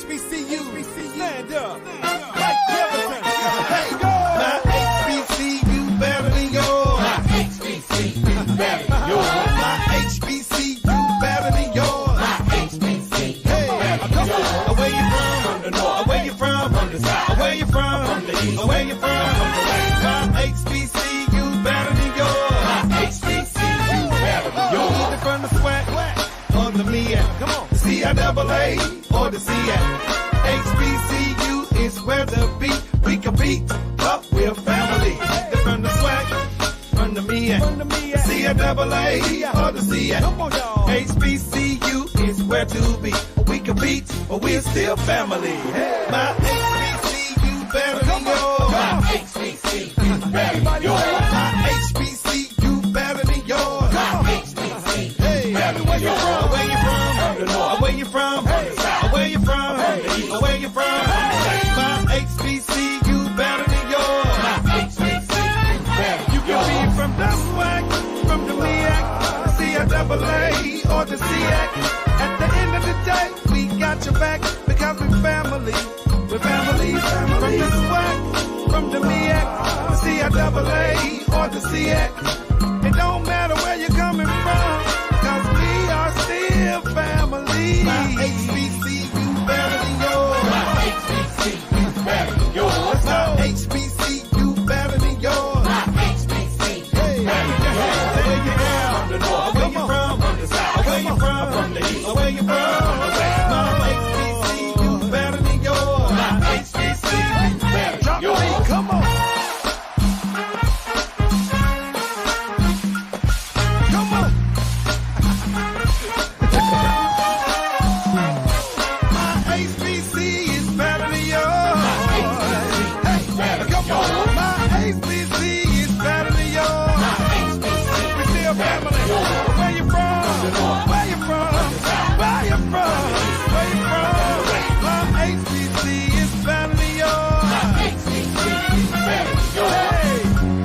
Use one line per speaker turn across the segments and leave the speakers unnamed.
HBCU, stand up. Like Jefferson. Hey, go.
My HBCU better than yours.
My HBCU better than yours.
My HBCU better than yours.
My HBCU
Hey,
better than yours.
where you from?
From the north.
Where you from?
From the south.
Where you from?
From the east.
Where you from?
From the west.
My HBCU better than yours.
My HBCU better than yours.
Either from the SWAC or the MEAC.
Come on.
CIAA or the SEAC. HBCU is where the beat we compete, but we're family. From the SWAC, from the MEAC, CIAA or the SEAC.
Come on, y'all.
HBCU is where to be. We compete, but we're still family. My HBCU better than yours.
My HBCU better than yours.
My HBCU better than yours.
My HBCU
Hey,
better than yours.
where you from?
From the north.
Where you from?
From the south.
Where you from?
From the east.
Where you from? My HBCU better than yours.
My HBCU better
You
than yours.
can be from the SWAC, from the MEAC, CIAA, or the SEAC. At the end of the day, we got your back because we're family. We're family. From the SWAC, from the MEAC, the CIAA, or the SEAC. It don't matter where you're coming from, because we are still family. My HBCU better than yours.
My HBCU better than yours.
Let's go. HBCU better than yours.
My HBCU
Hey,
better than yours.
where you from?
From the north.
Where you from?
From the south.
Where you from?
From the east.
Where you from? My HBCU better than yours.
My HBCU better than
Drop the beat,
yours.
come on. Come on. My HBC is better than yours. Hey, come on. My HBC is better than yours. We still family. Where you from? Where you from? Where you from? Where you from? My HBC is better than yours. Hey,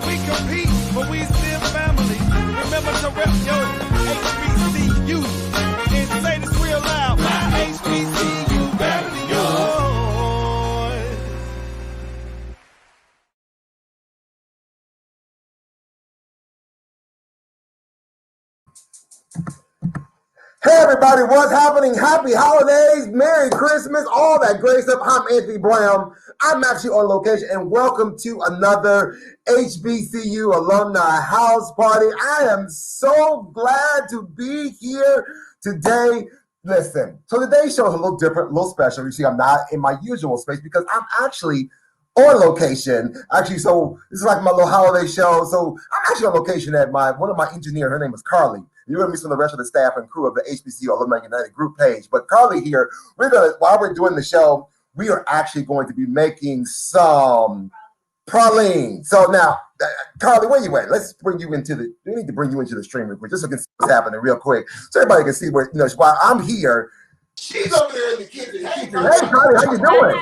we compete, but we still family. Remember to rep your HBCU and say this real loud. My HBCU better than yours.
Hey everybody, what's happening? Happy holidays, Merry Christmas, all that great stuff. I'm Anthony Brown. I'm actually on location, and welcome to another HBCU Alumni House Party. I am so glad to be here today. Listen, so today's show is a little different, a little special. You see, I'm not in my usual space because I'm actually on location. Actually, so this is like my little holiday show. So I'm actually on location at one of my engineers. Her name is Carly. You're going to meet some of the rest of the staff and crew of the HBCU Alumni United group page. But Carly here, while we're doing the show, we are actually going to be making some praline. So now, Carly, where you at? Let's bring you into we need to bring you into the stream real quick, just so we can see what's happening real quick. So everybody can see while I'm here, she's over there in the kitchen. Hey, Carly, how you doing?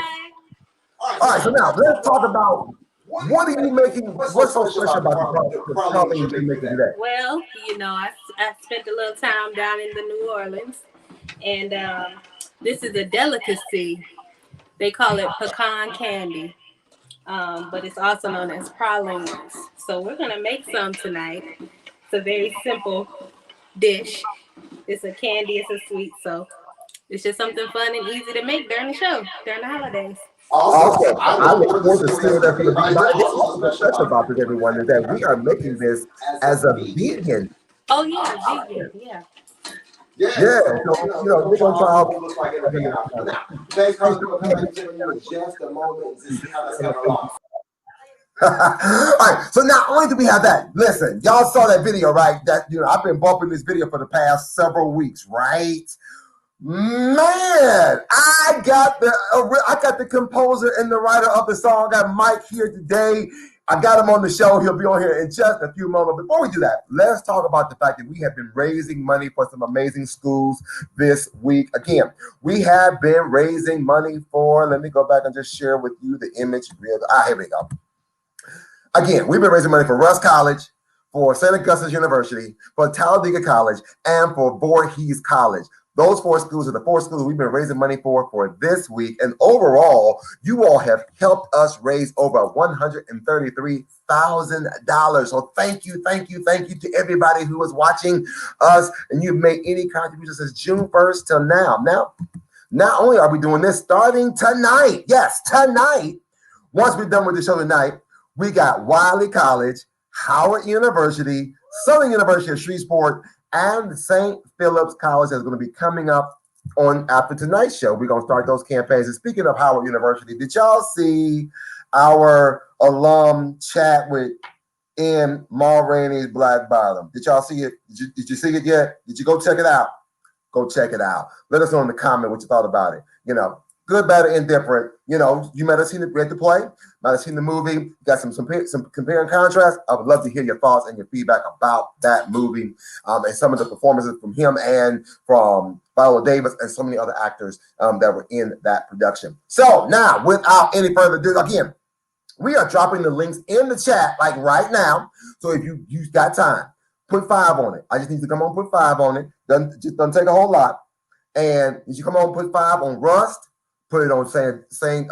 All right, so now let's talk about what are you making? What's so special about the praline you're making today?
Well, I spent a little time down in the New Orleans, and this is a delicacy. They call it pecan candy, but it's also known as pralines. So we're gonna make some tonight. It's a very simple dish. It's a candy, it's a sweet, so it's just something fun and easy to make during the show, during the holidays.
Also, I look forward to seeing that for the what's also special about this, everyone, is that we are making this as a vegan.
Oh yeah, vegan, yeah.
Yeah, so we're gonna try out.
Looks like everything else. Now, thanks for just a moment to see how that's gonna roll.
All right, so not only do we have that, listen, y'all saw that video, right? That I've been bumping this video for the past several weeks, right? Man, I got the composer and the writer of the song. I got Mike here today. I got him on the show. He'll be on here in just a few moments. Before we do that, let's talk about the fact that we have been raising money for some amazing schools this week. Again, we have been raising money for, let me go back and just share with you the image. Here we go. Again, we've been raising money for Russ College, for St. Augustine University, for Talladega College, and for Voorhees College. Those 4 schools are the 4 schools we've been raising money for this week. And overall, you all have helped us raise over $133,000. So thank you to everybody who is watching us, and you've made any contributions since June 1st till now. Now, not only are we doing this starting tonight, yes, tonight, once we're done with the show tonight, we got Wiley College, Howard University, Southern University of Shreveport, and St. Philip's College is going to be coming up on after tonight's show. We're going to start those campaigns. And speaking of Howard University, did y'all see our alum chat with M. Mulroney's Black Bottom? Did y'all see it? Did you see it yet? Did you go check it out? Go check it out. Let us know in the comment what you thought about it. You know, good, bad, or indifferent. You know, you might have seen it, read the play, might have seen the movie, got some compare and contrast. I would love to hear your thoughts and your feedback about that movie and some of the performances from him and from Viola Davis and so many other actors that were in that production. So now, without any further ado, again, we are dropping the links in the chat like right now. So if you got time, put 5 on it. I just need to come on, put 5 on it. Doesn't take a whole lot. And if you come on, put 5 on Rust. Put it on St.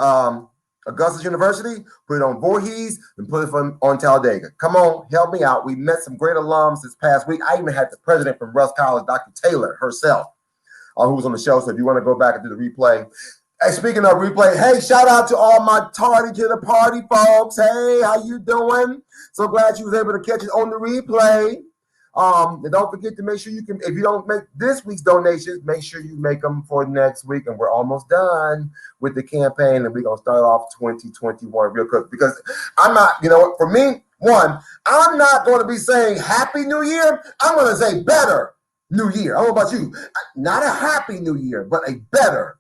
Augustus University, put it on Voorhees, and put it on Talladega. Come on, help me out. We met some great alums this past week. I even had the president from Rust College, Dr. Taylor herself, who was on the show. So if you want to go back and do the replay. Hey, speaking of replay, hey, shout out to all my tardy to the party folks. Hey, how you doing? So glad you was able to catch it on the replay. And don't forget to make sure you can, if you don't make this week's donations, make sure you make them for next week. And we're almost done with the campaign. And we're going to start off 2021 real quick because I'm not, you know, for me, one, I'm not going to be saying Happy New Year. I'm going to say better New Year. I don't know about you. Not a Happy New Year, but a better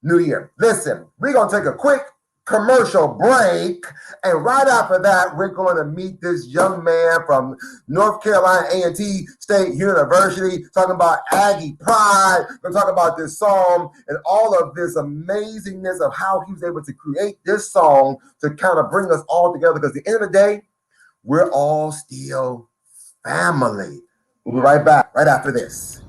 New Year. Listen, we're going to take a quick commercial break, and right after that we're going to meet this young man from North Carolina A&T State University talking about Aggie Pride. We're going to talk about this song and all of this amazingness of how he was able to create this song to kind of bring us all together, because at the end of the day we're all still family. We'll be right back right after this.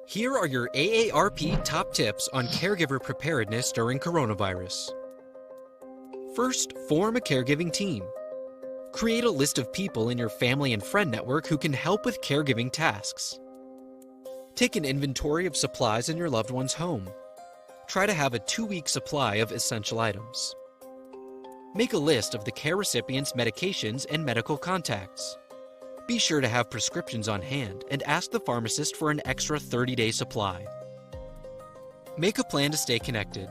Here are your AARP top tips on caregiver preparedness during coronavirus. First, form a caregiving team. Create a list of people in your family and friend network who can help with caregiving tasks. Take an inventory of supplies in your loved one's home. Try to have a 2-week supply of essential items. Make a list of the care recipient's medications and medical contacts. Be sure to have prescriptions on hand and ask the pharmacist for an extra 30-day supply. Make a plan to stay connected.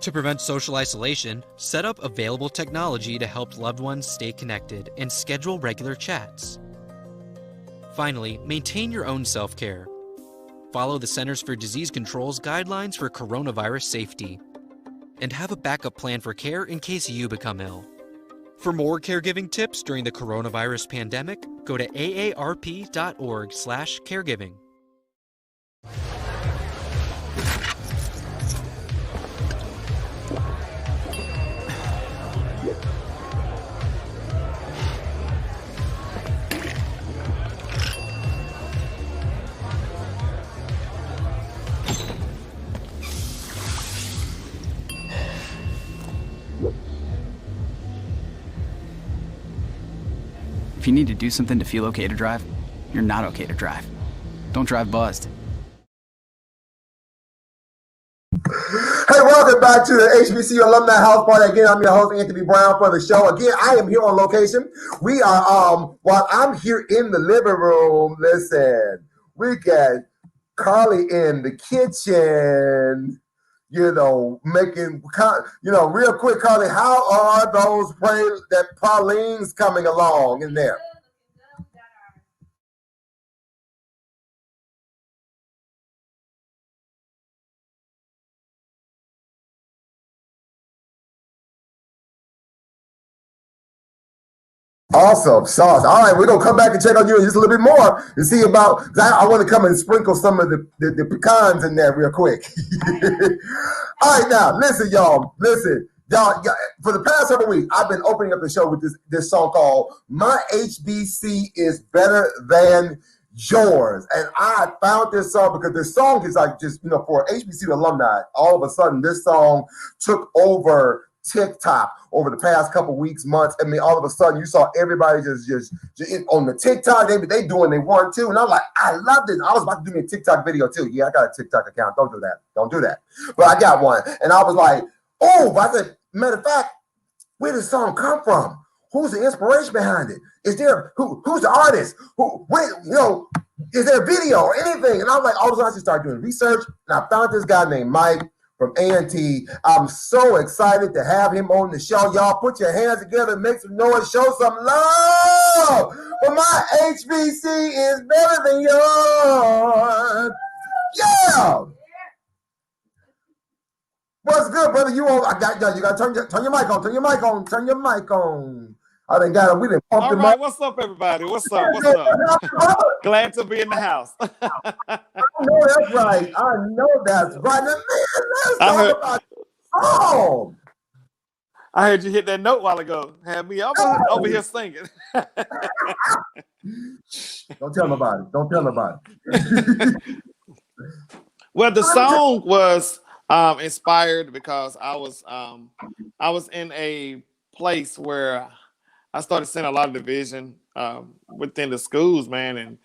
To prevent social isolation, set up available technology to help loved ones stay connected and schedule regular chats. Finally, maintain your own self-care. Follow the Centers for Disease Control's guidelines for coronavirus safety. And have a backup plan for care in case you become ill. For more caregiving tips during the coronavirus pandemic, go to aarp.org/caregiving.
If you need to do something to feel okay to drive, you're not okay to drive. Don't drive buzzed.
Hey, welcome back to the HBCU Alumni House Party. Again, I'm your host, Anthony Brown, for the show. Again, I am here on location. We are, while I'm here in the living room, listen, we got Carly in the kitchen, you know, making, you know, real quick, Carly, how are those pralines coming along in there? Awesome sauce. All right, we're gonna come back and check on you in just a little bit more to see about. I want to come and sprinkle some of the pecans in there real quick. All right, now listen, y'all. Listen, y'all. For the past several weeks, I've been opening up the show with this song called "My HBC is Better Than Yours," and I found this song because this song is like just for HBCU alumni. All of a sudden, this song took over TikTok over the past couple weeks, months. I mean, all of a sudden you saw everybody just on the TikTok. They doing they want to, and I'm like, I love this. I was about to do me a TikTok video too. Yeah, I got a TikTok account. Don't do that. Don't do that. But I got one, and I was like, oh, I said, matter of fact, where did the song come from? Who's the inspiration behind it? Is there who's the artist? Is there a video or anything? And I was like, all of a sudden I started doing research, and I found this guy named Mike from A&T. I'm so excited to have him on the show. Y'all put your hands together, make some noise, show some love. For my HBC is better than yours. Yeah. What's good, brother? You got to turn your mic on. Turn your mic on. Turn your mic on. I done got it. We done pumped him up.
What's up, everybody? What's up? Glad to be in the house.
I know that's right. Now, man, let's talk about song.
I heard you hit that note a while ago. Had me over here singing.
Don't tell nobody. Don't tell nobody.
Well, the song was inspired because I was in a place where I started seeing a lot of division within the schools, man,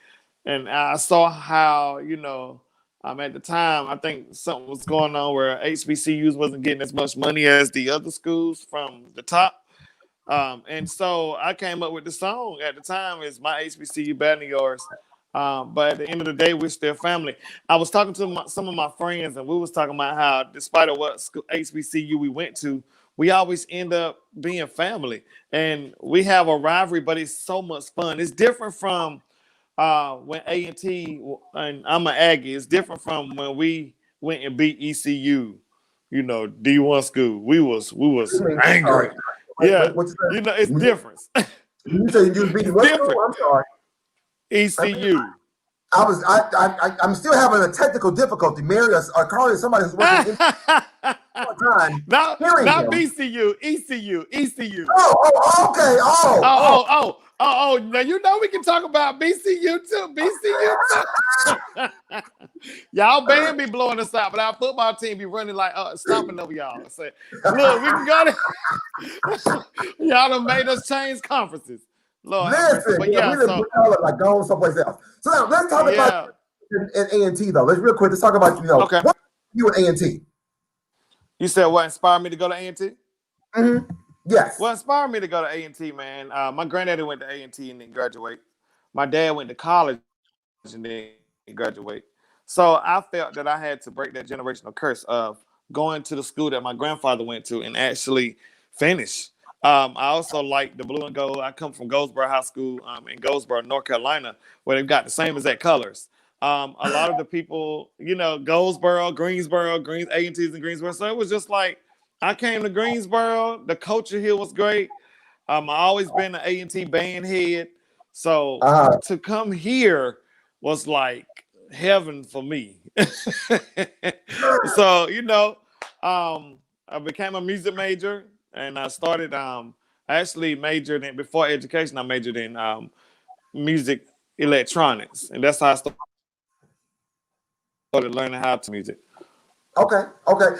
and I saw how at the time I think something was going on where HBCUs wasn't getting as much money as the other schools from the top, and so I came up with the song at the time. Is my HBCU better than yours? But at the end of the day, we're still family. I was talking to some of my friends, and we was talking about how, despite of what HBCU we went to, we always end up being family, and we have a rivalry, but it's so much fun. It's different from when A&T, and I'm an Aggie. It's different from when we went and beat ECU, D1 school. We was angry. Yeah, it's different.
You say you just beat what school? I'm sorry.
ECU.
I'm still having a technical difficulty. Mary or Carly, somebody who's working all the time.
Not BCU, ECU.
Oh, okay.
Oh. Now we can talk about BCU too. Y'all band be blowing us out, but our football team be running like stomping over y'all. Say, look, we can go to y'all done made us change conferences. Lord,
listen,
but
we done like going someplace else. So now let's talk about in A&T though. Let's real quick. Let's talk about
okay.
What you at A&T?
You said what inspired me to go to A&T?
Mm-hmm. Yes.
What inspired me to go to A&T, man? My granddaddy went to A&T and then graduate. My dad went to college and then graduate. So I felt that I had to break that generational curse of going to the school that my grandfather went to and actually finish. I also like the blue and gold. I come from Goldsboro High School in Goldsboro, North Carolina, where they've got the same exact colors. A lot of the people, Goldsboro, Greensboro, A&T's in Greensboro. So it was just like, I came to Greensboro. The culture here was great. I always been an A&T band head. So to come here was like heaven for me. So, I became a music major. And I started, I actually majored in, before education, I majored in music electronics. And that's how I started learning how to music.
Okay.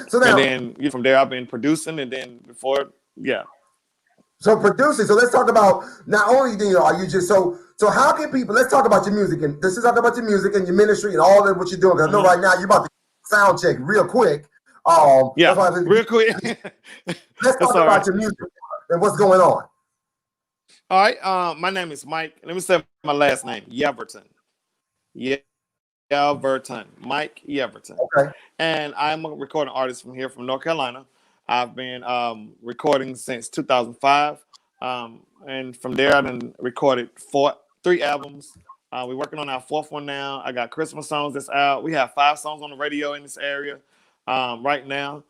So now,
and then from there, I've been producing. And then before, yeah.
So producing. So let's talk about, not only are you just, so how can people, let's talk about your music. And this is talk about your music and your ministry and all of what you're doing. Because I know right now you're about to sound check real quick.
Real quick.
Let's talk about your music and what's going on.
All right. My name is Mike. Let me say my last name, Yeverton. Yeverton. Mike Yeverton. Okay. And I'm a recording artist from North Carolina. I've been recording since 2005. And from there, I've been recorded 3 albums. We're working on our 4th one now. I got Christmas songs that's out. We have 5 songs on the radio in this area. Right now,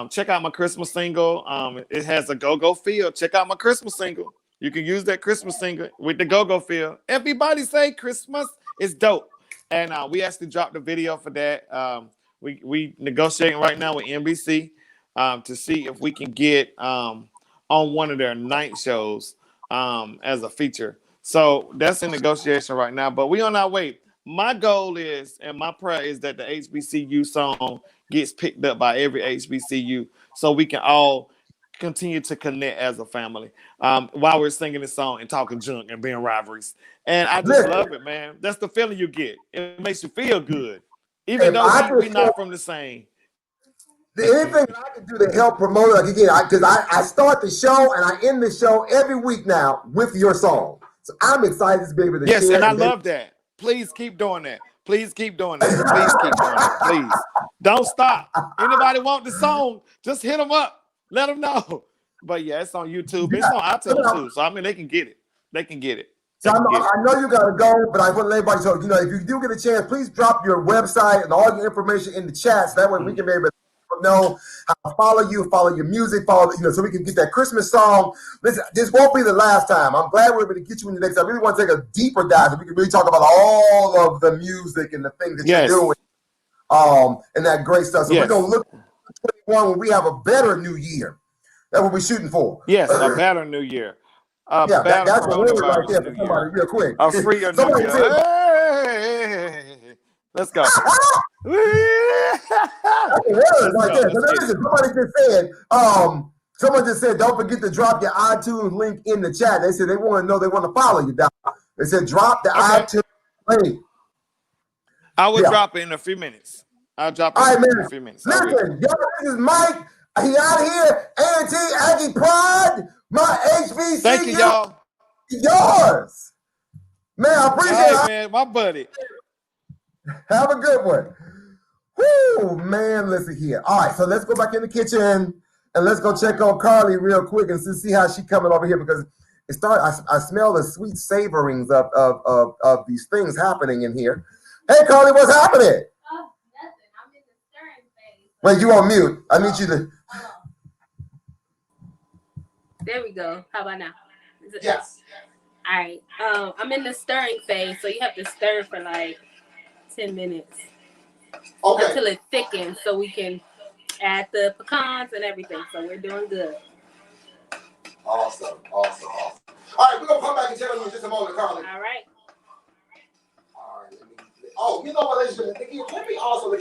check out my Christmas single. It has a go-go feel. Check out my Christmas single. You can use that Christmas singer with the go-go feel. Everybody say Christmas is dope. And we actually dropped the video for that. We negotiating right now with NBC to see if we can get on one of their night shows as a feature. So that's in negotiation right now. But we on our way. My goal is, and my prayer is that the HBCU song gets picked up by every HBCU so we can all continue to connect as a family while we're singing this song and talking junk and being rivalries. And I just love it, man. That's the feeling you get. It makes you feel good. Even though we're not from the same.
Anything that I can do to help promote it, again, because I start the show and I end the show every week now with your song. So I'm excited to be able to share.
Yes, and I love that. Please keep doing that. Please keep doing that. Please keep doing it. Please. Don't stop. Anybody want the song, just hit them up. Let them know. But yeah, it's on YouTube. It's on iTunes too. So I mean, they can get it. They can get it.
So I know you gotta go, but I want everybody to know, if you do get a chance, please drop your website and all your information in the chat, so that way we can be able to know how to follow you, follow your music, so we can get that Christmas song. Listen, this won't be the last time. I'm glad we're able to get you in the next time. I really want to take a deeper dive so we can really talk about all of the music and the things that you're doing. And that great stuff. So we're gonna look at 21 when we have a better new year. That's what we're shooting for.
Yes, a better new year. That's a word right there for somebody real quick. A freer new year. Hey, let's go.
Someone just said, don't forget to drop your iTunes link in the chat. They said they want to know, they want to follow you, Doc. They said drop the iTunes link.
I will drop it in a few minutes. I'll drop it in a few minutes.
Listen, y'all, this is Mike. He out here. A&T Aggie Pride. My HBCU.
Thank you, y'all.
Yours. Man, I appreciate it.
Man, my buddy.
Have a good one. Whoo, man, listen here. All right, so let's go back in the kitchen and let's go check on Carly real quick and see how she's coming over here, because it started. I smell the sweet savorings of these things happening in here. Hey, Carly, what's happening?
Oh, nothing. I'm in the stirring phase.
Wait, you on mute? I need you to.
There we go. How about now?
Yes.
All right. I'm in the stirring phase, so you have to stir for like 10 minutes.
Okay.
Until it thickens, so we can add the pecans and everything. So we're doing good.
Awesome. All right, we're gonna come back and tell you in just a moment, Carly.
All right.
Oh, you know what, ladies and gentlemen, let me also.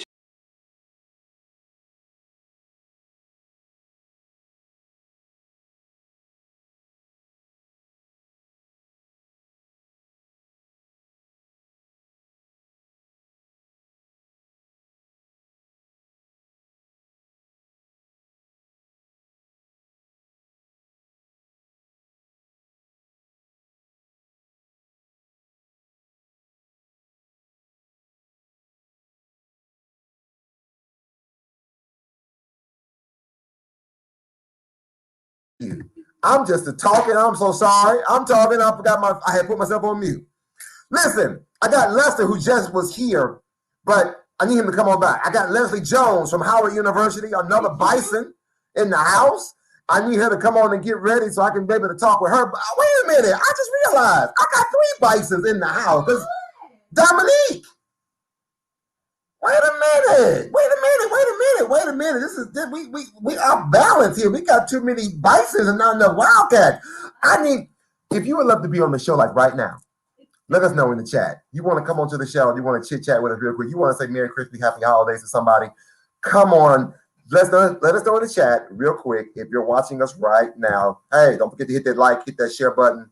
I'm just talking. I'm so sorry. I'm talking. I had put myself on mute. Listen, I got Lester, who just was here, but I need him to come on back. I got Leslie Jones from Howard University, another Bison in the house. I need her to come on and get ready so I can be able to talk with her. But wait a minute. I just realized I got 3 Bisons in the house. Because Dominique. Wait a minute. We are balanced here. We got too many Bisons and not enough Wildcats. If you would love to be on the show like right now, let us know in the chat. You want to come onto the show, you want to chit chat with us real quick. You want to say Merry Christmas, Happy Holidays to somebody. Come on. Let us know in the chat real quick if you're watching us right now. Hey, don't forget to hit that like, hit that share button.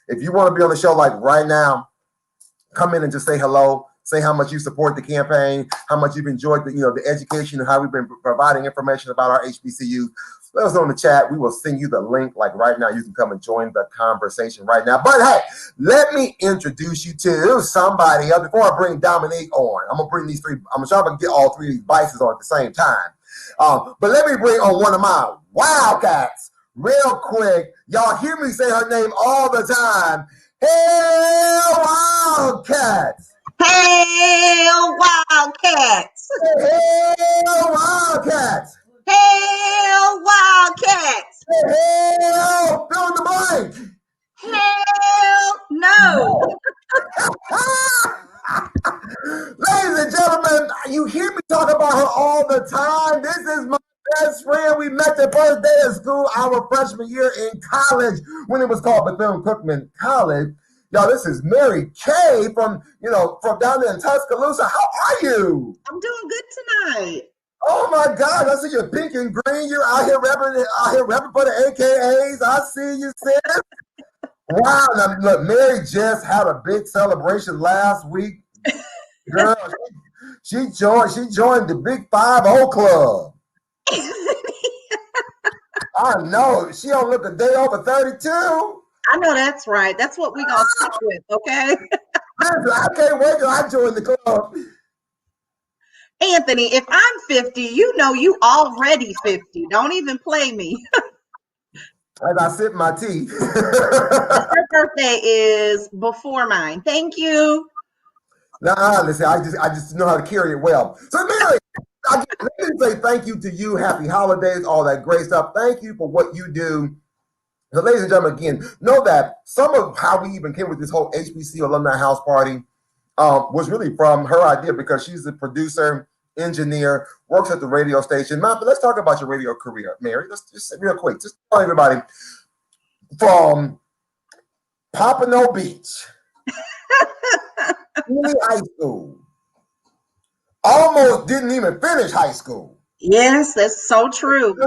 If you want to be on the show like right now, come in and just say hello. Say how much you support the campaign, how much you've enjoyed the education and how we've been providing information about our HBCU. Let us know in the chat. We will send you the link like right now. You can come and join the conversation right now. But hey, let me introduce you to somebody else before I bring Dominique on. I'm gonna bring these 3. I'm gonna try to get all 3 of these Bisons on at the same time. But let me bring on one of my Wildcats real quick. Y'all hear me say her name all the time. Hey, Wildcats!
Hail Wildcats!
Hail Wildcats!
Hail Wildcats!
Hail, fill in the blank!
Hell no.
Ladies and gentlemen, you hear me talk about her all the time. This is my best friend. We met the first day of school, our freshman year in college, when it was called Bethune-Cookman College. Y'all, this is Mary Kay from down there in Tuscaloosa. How are you?
I'm doing good tonight.
Oh my God, I see you pink and green. You're out here repping for the AKAs. I see you, sis. Wow. Now, look, Mary just had a big celebration last week. Girl, she joined the Big 5-0 club. I know. She don't look a day over 32.
I know that's right. That's what we gonna stick with, okay?
Listen, I can't wait till I join the club.
Anthony, if I'm 50, you know you already 50. Don't even play me.
As I sip my tea.
Her birthday is before mine. Thank you.
Listen, I just know how to carry it well. So Mary, let me say thank you to you. Happy holidays, all that great stuff. Thank you for what you do. So ladies and gentlemen, again, know that some of how we even came with this whole HBCU Alumni House Party was really from her idea, because she's the producer, engineer, works at the radio station. But let's talk about your radio career, Mary. Let's just real quick, just tell everybody from Pompano Beach, high school, almost didn't even finish high school.
Yes, that's so true.
I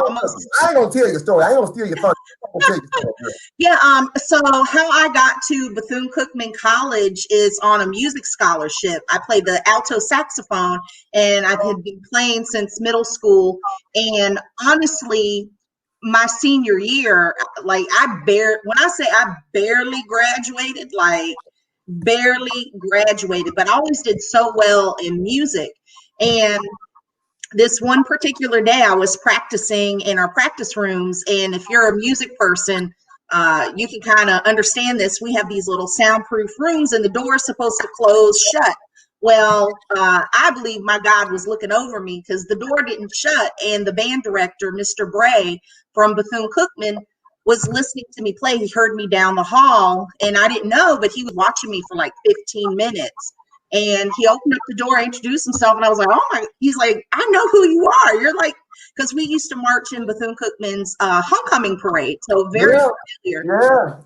ain't gonna tell you the story. I ain't gonna steal your thunder.
Yeah, so how I got to Bethune-Cookman College is on a music scholarship. I played the alto saxophone, and I've been playing since middle school. And honestly, my senior year, like when I say I barely graduated, like barely graduated, but I always did so well in music. And this one particular day, I was practicing in our practice rooms, and if you're a music person, you can kind of understand this. We have these little soundproof rooms, and the door is supposed to close shut. Well, I believe my God was looking over me, because the door didn't shut, and the band director, Mr. Bray from Bethune-Cookman, was listening to me play. He heard me down the hall, and I didn't know, but he was watching me for like 15 minutes. And he opened up the door, introduced himself, and I was like, oh my, he's like, I know who you are. You're like, because we used to march in Bethune-Cookman's homecoming parade. So very familiar.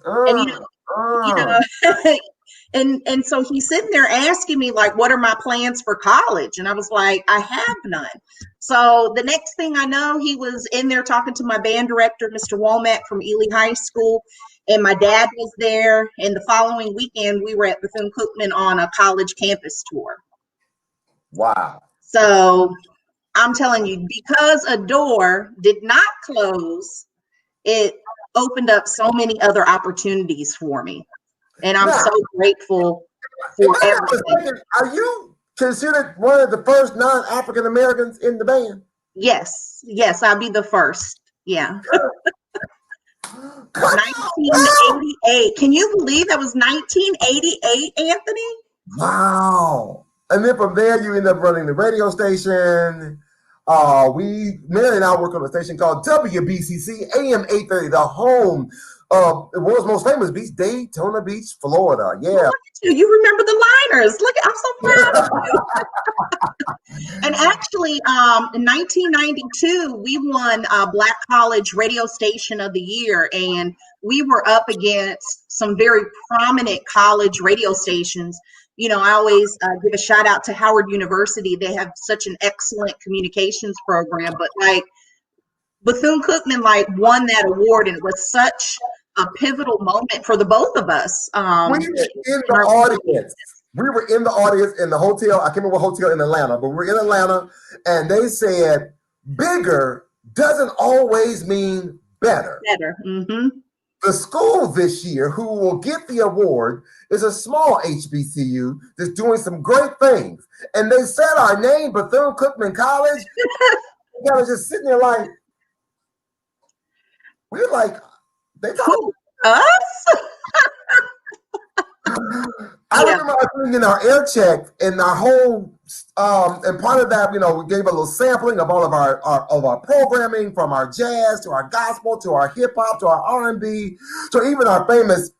And and so he's sitting there asking me, like, what are my plans for college? And I was like, I have none. So the next thing I know, he was in there talking to my band director, Mr. Womack from Ely High School. And my dad was there. And the following weekend, we were at Bethune-Cookman on a college campus tour.
Wow.
So I'm telling you, because a door did not close, it opened up so many other opportunities for me. And I'm so grateful for everything.
Are you considered one of the first non-African Americans in the band?
Yes. Yes, I'll be the first. Yeah. 1988. Can you believe that was 1988, Anthony?
Wow. And then from there, you end up running the radio station. Mary and I work on a station called WBCC AM 830, the home of the world's most famous beach, Daytona Beach, Florida. Yeah.
Look at you. You remember the liners. Look, I'm so proud of you. And actually, in 1992, we won Black College Radio Station of the Year, and we were up against some very prominent college radio stations. You know, I always give a shout out to Howard University. They have such an excellent communications program, but like Bethune-Cookman like won that award, and it was such a pivotal moment for the both of us.
We were in the audience. We were in the audience in the hotel. I can't remember what hotel in Atlanta, but we're in Atlanta, and they said, bigger doesn't always mean better.
Better. Mm-hmm.
The school this year who will get the award is a small HBCU that's doing some great things. And they said our name, Bethune-Cookman College. I was just sitting there like, we're like, they told
us?
I remember us being in our air check, and our whole and part of that, you know, we gave a little sampling of all of our programming, from our jazz to our gospel to our hip hop to our R&B to even our famous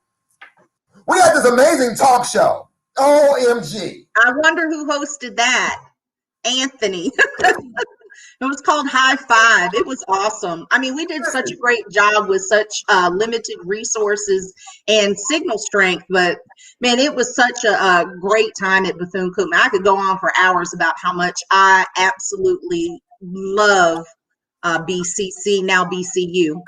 We had this amazing talk show. OMG.
I wonder who hosted that. Anthony. It was called High Five. It was awesome. I mean, we did such a great job with such limited resources and signal strength, but man, it was such a great time at Bethune-Cookman. I could go on for hours about how much I absolutely love BCC, now BCU.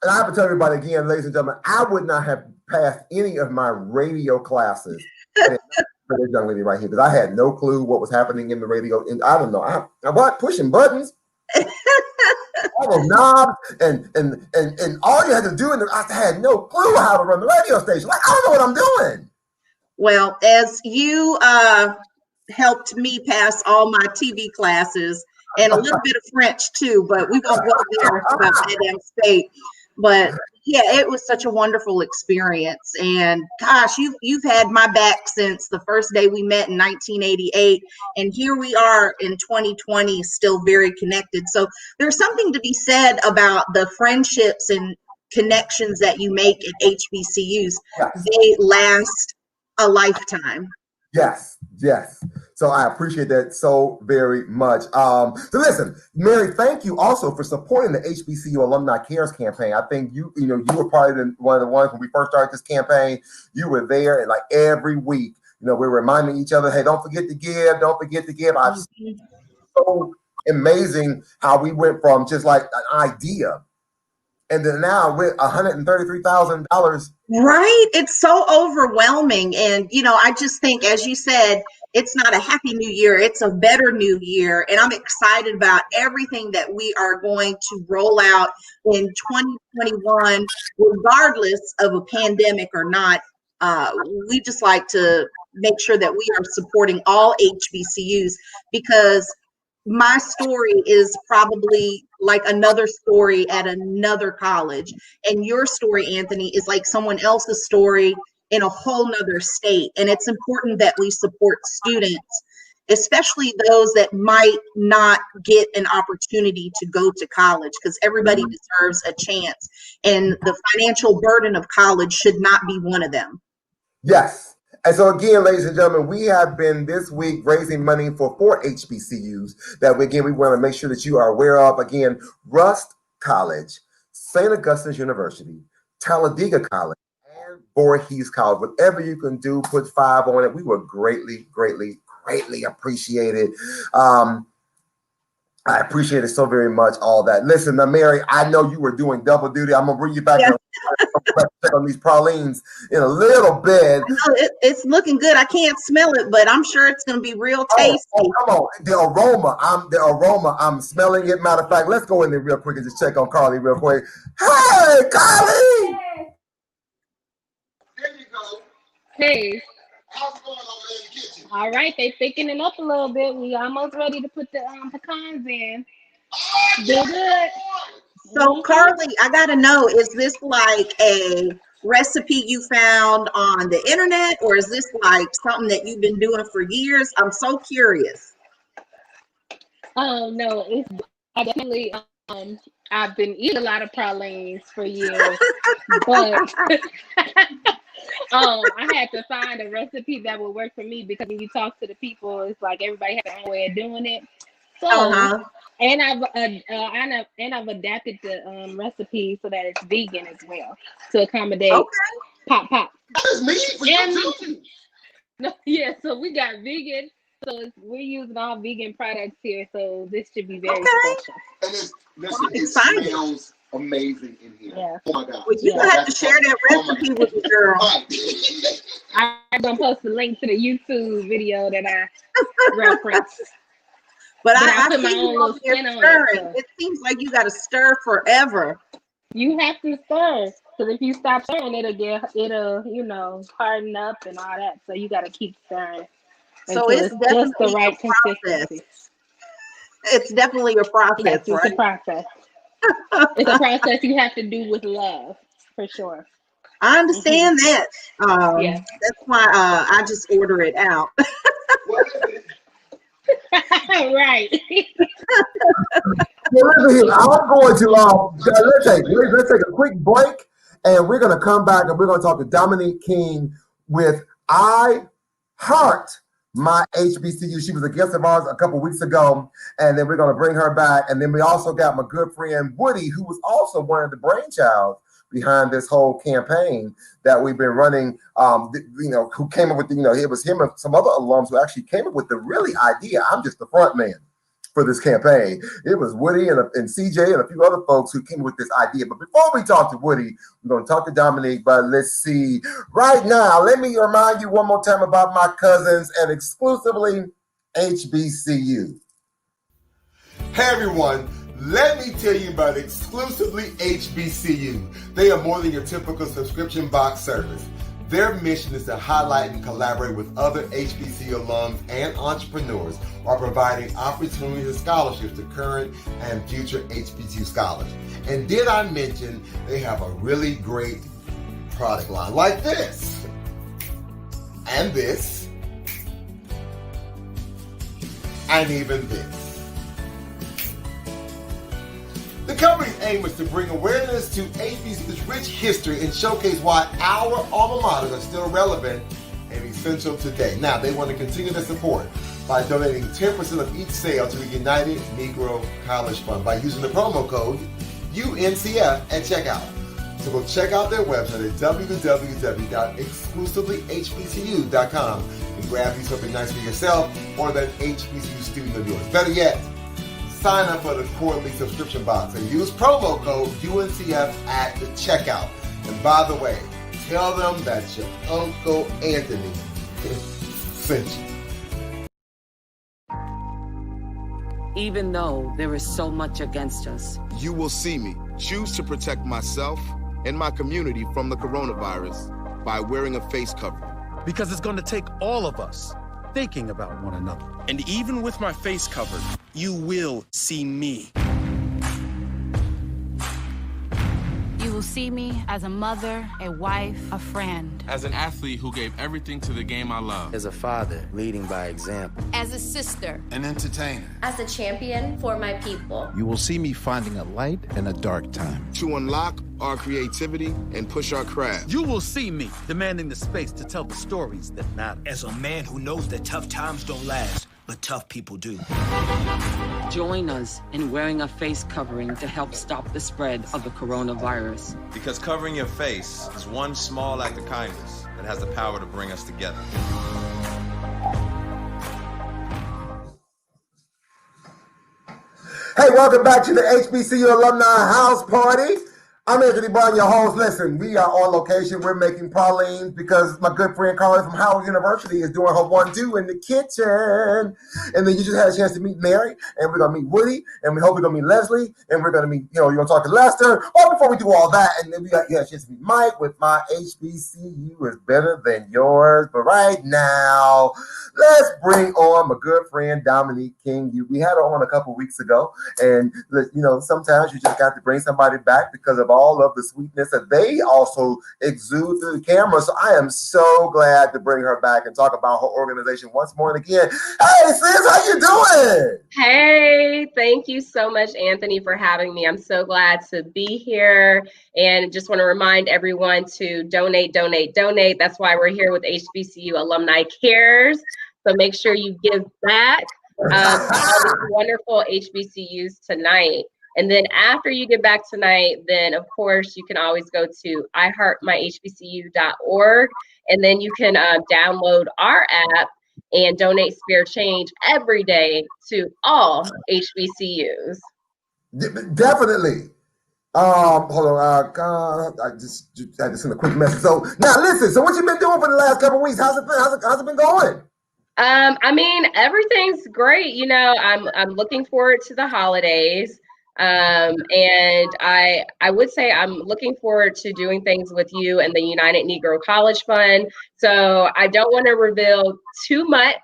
And I have to tell everybody again, ladies and gentlemen, I would not have passed any of my radio classes for this young lady right here, because I had no clue what was happening in the radio. And I don't know, I was pushing buttons, all those knobs, and all you had to do, I had no clue how to run the radio station. Like, I don't know what I'm doing.
Well, as you helped me pass all my TV classes and a little bit of French too, but we won't go there about Madam State. But yeah, it was such a wonderful experience. And gosh, you've had my back since the first day we met in 1988. And here we are in 2020, still very connected. So there's something to be said about the friendships and connections that you make at HBCUs.
Yes.
They last a lifetime.
Yes, yes. So I appreciate that so very much. So listen, Mary, thank you also for supporting the HBCU Alumni Cares campaign. I think you were probably one of the ones when we first started this campaign. You were there, and like every week, we're reminding each other, hey, don't forget to give, don't forget to give. I've seen so amazing how we went from just like an idea, and then now we're $133,000.
Right. It's so overwhelming. And, I just think, as you said, it's not a happy new year. It's a better new year. And I'm excited about everything that we are going to roll out in 2021, regardless of a pandemic or not. We just like to make sure that we are supporting all HBCUs, because my story is probably like another story at another college, and your story, Anthony, is like someone else's story in a whole nother state. And it's important that we support students, especially those that might not get an opportunity to go to college, because everybody deserves a chance, and the financial burden of college should not be one of them.
Yes. And so again, ladies and gentlemen, we have been this week raising money for 4 HBCUs that we want to make sure that you are aware of. Again, Rust College, St. Augustine's University, Talladega College, and Voorhees College. Whatever you can do, put 5 on it. We will greatly, greatly, greatly appreciate it. I appreciate it so very much, all that. Listen, now, Mary, I know you were doing double duty. I'm going to bring you back on these pralines in a little bit.
It's looking good. I can't smell it, but I'm sure it's going to be real tasty.
Come on. The aroma, I'm smelling it. Matter of fact, let's go in there real quick and just check on Carly real quick. Hey, Carly!
There you go.
Hey.
How's it going over there in the kitchen?
All right, they thickening up a little bit. We almost ready to put the pecans in. They're good.
So, Carly, I got to know, is this like a recipe you found on the internet, or is this like something that you've been doing for years? I'm so curious.
Oh, no, I definitely, I've been eating a lot of pralines for years, but I had to find a recipe that would work for me, because when you talk to the people, it's like everybody has their own way of doing it. So, and I've adapted the recipe so that it's vegan as well, to accommodate pop.
That is me for you too.
No, yeah, so we got vegan. So we're using all vegan products here, so this should be very special.
And it smells amazing in here.
Yeah.
Oh my God.
Well, you have to share that recipe with the girl.
I'm gonna post a link to the YouTube video that I referenced.
But I
put my
see
own
you
little
over there
spin on
stirring.
it.
It seems like you got to stir forever.
You have to stir, because if you stop stirring, it'll harden up and all that. So you got to keep stirring.
So it's definitely
just the right
a
consistency.
It's definitely a process,
Yes, it's
right?
a process. It's a process you have to do with love, for sure.
I understand that.
Yeah.
That's why I just order it out.
Right.
Well, listen, I'm going to let's take a quick break, and we're going to come back and we're going to talk to Dominique King with I Heart My HBCU. She was a guest of ours a couple weeks ago, and then we're going to bring her back. And then we also got my good friend Woody, who was also one of the brainchilds behind this whole campaign that we've been running. Who came up with it was him and some other alums who actually came up with the really idea. I'm just the front man for this campaign. It was Woody and CJ and a few other folks who came with this idea. But before we talk to Woody, we're going to talk to Dominique. But let's see. Right now, let me remind you one more time about my cousins and exclusively HBCU.
Hey everyone, let me tell you about exclusively HBCU. They are more than your typical subscription box service. Their mission is to highlight and collaborate with other HBCU alums and entrepreneurs while providing opportunities and scholarships to current and future HBCU scholars. And did I mention they have a really great product line like this, and this, and even this. The company's aim is to bring awareness to HBCU's rich history and showcase why our alma maters are still relevant and essential today. Now, they want to continue their support by donating 10% of each sale to the United Negro College Fund by using the promo code UNCF at checkout. So go check out their website at www.exclusivelyyhbcu.com and grab you something nice for yourself or that HBCU student of yours. Better yet, sign up for the quarterly subscription box and use promo code UNCF at the checkout. And by the way, tell them that your Uncle Anthony sent you.
Even though there is so much against us,
you will see me choose to protect myself and my community from the coronavirus by wearing a face covering.
Because it's going to take all of us thinking about one another.
And even with my face covered, you will see me.
You will see me as a mother, a wife, a friend.
As an athlete who gave everything to the game I love.
As a father, leading by example.
As a sister.
An entertainer.
As a champion for my people.
You will see me finding a light in a dark time.
To unlock our creativity and push our craft.
You will see me demanding the space to tell the stories that matter.
As a man who knows that tough times don't last, but tough people do.
Join us in wearing a face covering to help stop the spread of the coronavirus.
Because covering your face is one small act of kindness that has the power to bring us together.
Hey, welcome back to the HBCU Alumni House Party. I'm Anthony Brown, your host. Listen, we are on location. We're making pralines because my good friend Carly from Howard University is doing her 1-2 in the kitchen. And then you just had a chance to meet Mary, and we're going to meet Woody, and we hope we're going to meet Leslie, and we're going to meet, you're going to talk to Lester. But before we do all that, and then we got a chance to meet Mike with my HBCU is better than yours. But right now, let's bring on my good friend Dominique King. We had her on a couple weeks ago, and sometimes you just got to bring somebody back because of all of the sweetness that they also exude through the camera. So I am so glad to bring her back and talk about her organization once more and again. Hey, sis, how you doing?
Hey, thank you so much, Anthony, for having me. I'm so glad to be here, and just want to remind everyone to donate. That's why we're here with HBCU Alumni Cares. So make sure you give back to all these wonderful HBCUs tonight. And then after you get back tonight, then of course you can always go to iheartmyhbcu.org, and then you can download our app and donate spare change every day to all HBCUs.
Definitely. Hold on. I just had to send a quick message. So now listen. So what you been doing for the last couple of weeks? How's it been? How's it been going?
I mean, everything's great. I'm looking forward to the holidays. And I would say I'm looking forward to doing things with you and the United Negro College Fund. So I don't want to reveal too much.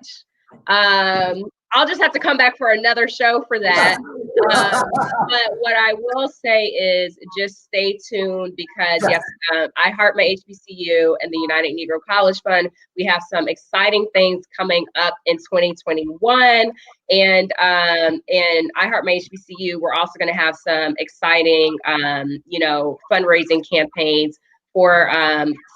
I'll just have to come back for another show for that. But what I will say is just stay tuned because yes, I Heart My HBCU and the United Negro College Fund, we have some exciting things coming up in 2021. And I Heart My HBCU, we're also going to have some exciting, fundraising campaigns for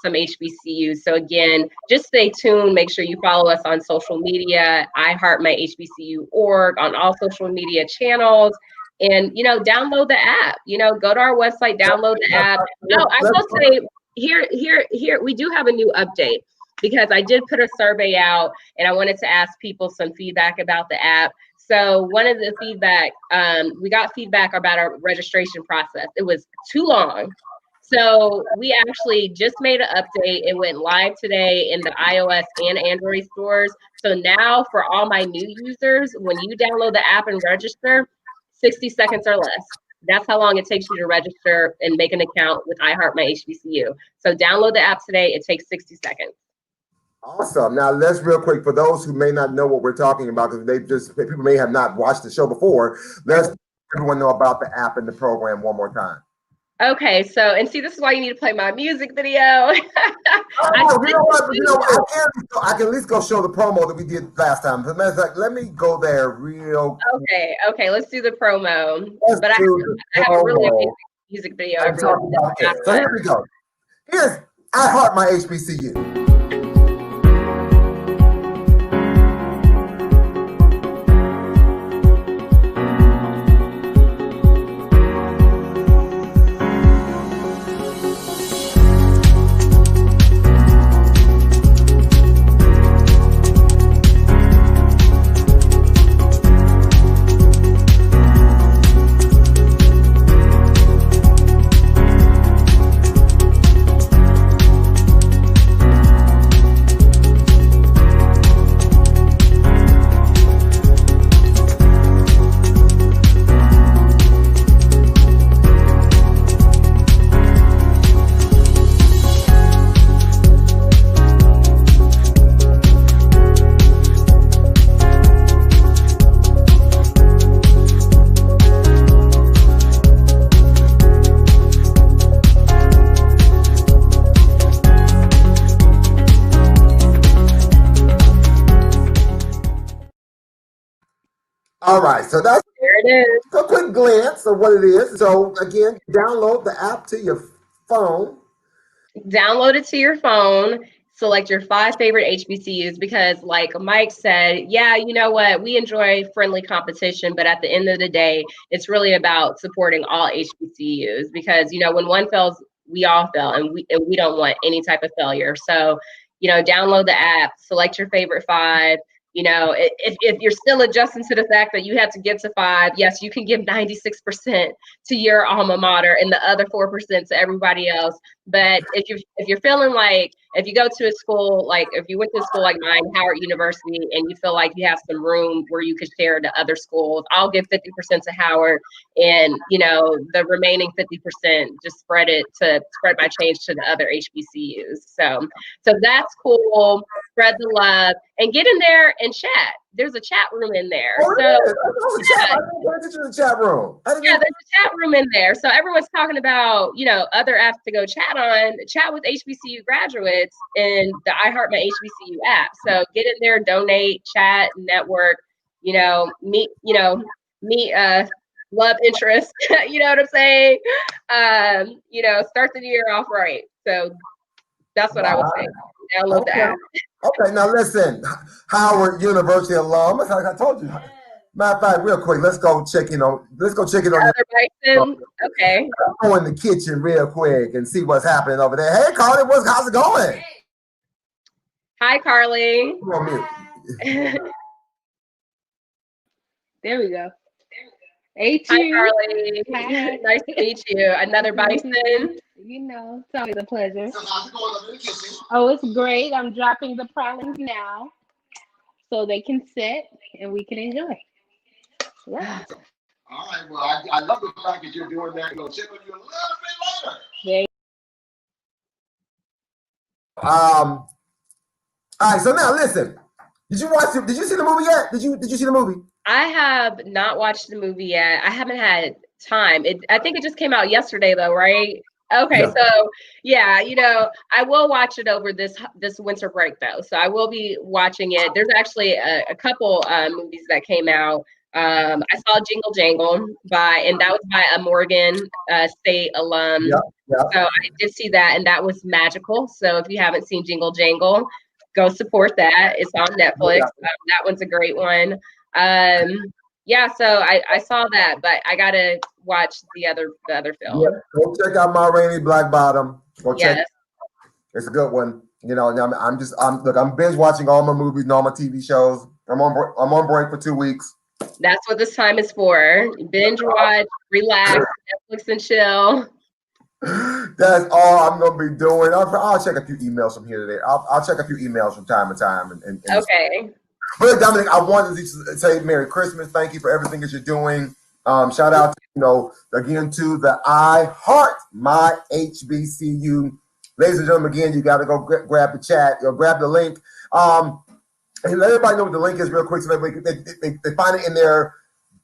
some HBCUs. So again, just stay tuned. Make sure you follow us on social media, iHeartMyHBCU.org, on all social media channels. And, download the app, go to our website, download the app. Oh, I will say here, we do have a new update because I did put a survey out and I wanted to ask people some feedback about the app. So one of the feedback, we got feedback about our registration process. It was too long. So we actually just made an update. It went live today in the iOS and Android stores. So now for all my new users, when you download the app and register, 60 seconds or less. That's how long it takes you to register and make an account with iHeartMyHBCU. So download the app today. It takes 60 seconds.
Awesome. Now let's real quick, for those who may not know what we're talking about, because people may have not watched the show before, let's let everyone know about the app and the program one more time.
Okay, so, and see, this is why you need to play my music video.
I can at least go show the promo that we did last time. As a matter of fact, let me go there real quick.
Okay, let's do the promo. But I have a really amazing music video.
So here we go. Here's I Heart My HBCU. All right, so that's a quick glance of what it is. So again, download the app to your phone.
Download it to your phone. Select your 5 favorite HBCUs because, like Mike said, yeah, you know what? We enjoy friendly competition, but at the end of the day, it's really about supporting all HBCUs because, when one fails, we all fail, and we don't want any type of failure. So, download the app, select your favorite 5. If you're still adjusting to the fact that you have to get to 5, yes, you can give 96% to your alma mater and the other 4% to everybody else. But if you're feeling like, if you go to a school, like if you went to a school like mine, Howard University, and you feel like you have some room where you could share to other schools, I'll give 50% to Howard, and the remaining 50% just spread my change to the other HBCUs. So that's cool. Spread the love and get in there and chat. There's a chat room in there.
There's a chat room.
Yeah, there's a chat room in there. So everyone's talking about, other apps to go chat on. Chat with HBCU graduates in the iHeart My HBCU app. So get in there, donate, chat, network, meet love interest. You know what I'm saying? Start the year off right. So that's what I would say. Download the app.
Okay, now listen, Howard University alum. Like I told you. Matter of fact, real quick, let's go check in on.
Okay.
Go in the kitchen real quick and see what's happening over there. Hey, Carly, how's it going?
Hi, Carly.
There we go. Hey,
hi, Carly. Hi. Nice to meet you. Another bison.
It's always a pleasure. So how's it going over in the kitchen? Oh, it's great. I'm dropping the pralines now so they can sit and we can enjoy. Yeah.
All right. Well, I love the fact that you're doing that. We'll check on you a little bit later.
All right. So now listen. Did you see the movie yet? Did you see the movie?
I have not watched the movie yet. I haven't had time. I think it just came out yesterday though, right? Okay, yeah. So yeah, I will watch it over this winter break though. So I will be watching it. There's actually a couple movies that came out I saw Jingle Jangle and that was by a Morgan State alum. So I did see that, and that was magical. So if you haven't seen Jingle Jangle, go support that. It's on Netflix. That one's a great one. So I saw that, but I gotta watch the other film.
Go check out Ma Rainey Black Bottom. Go check it. It's a good one. You know, I'm binge watching all my movies and all my TV shows. I'm on break for 2 weeks.
That's what this time is for. Binge watch, relax, Netflix and chill.
That's all I'm gonna be doing. I'll check a few emails from here today. I'll check a few emails from time to time. And
okay.
But Dominic, I wanted to say Merry Christmas. Thank you for everything that you're doing. Shout out to, again to the I Heart My HBCU. Ladies and gentlemen, again, you got to go grab the chat or grab the link. And let everybody know what the link is real quick so that they find it in their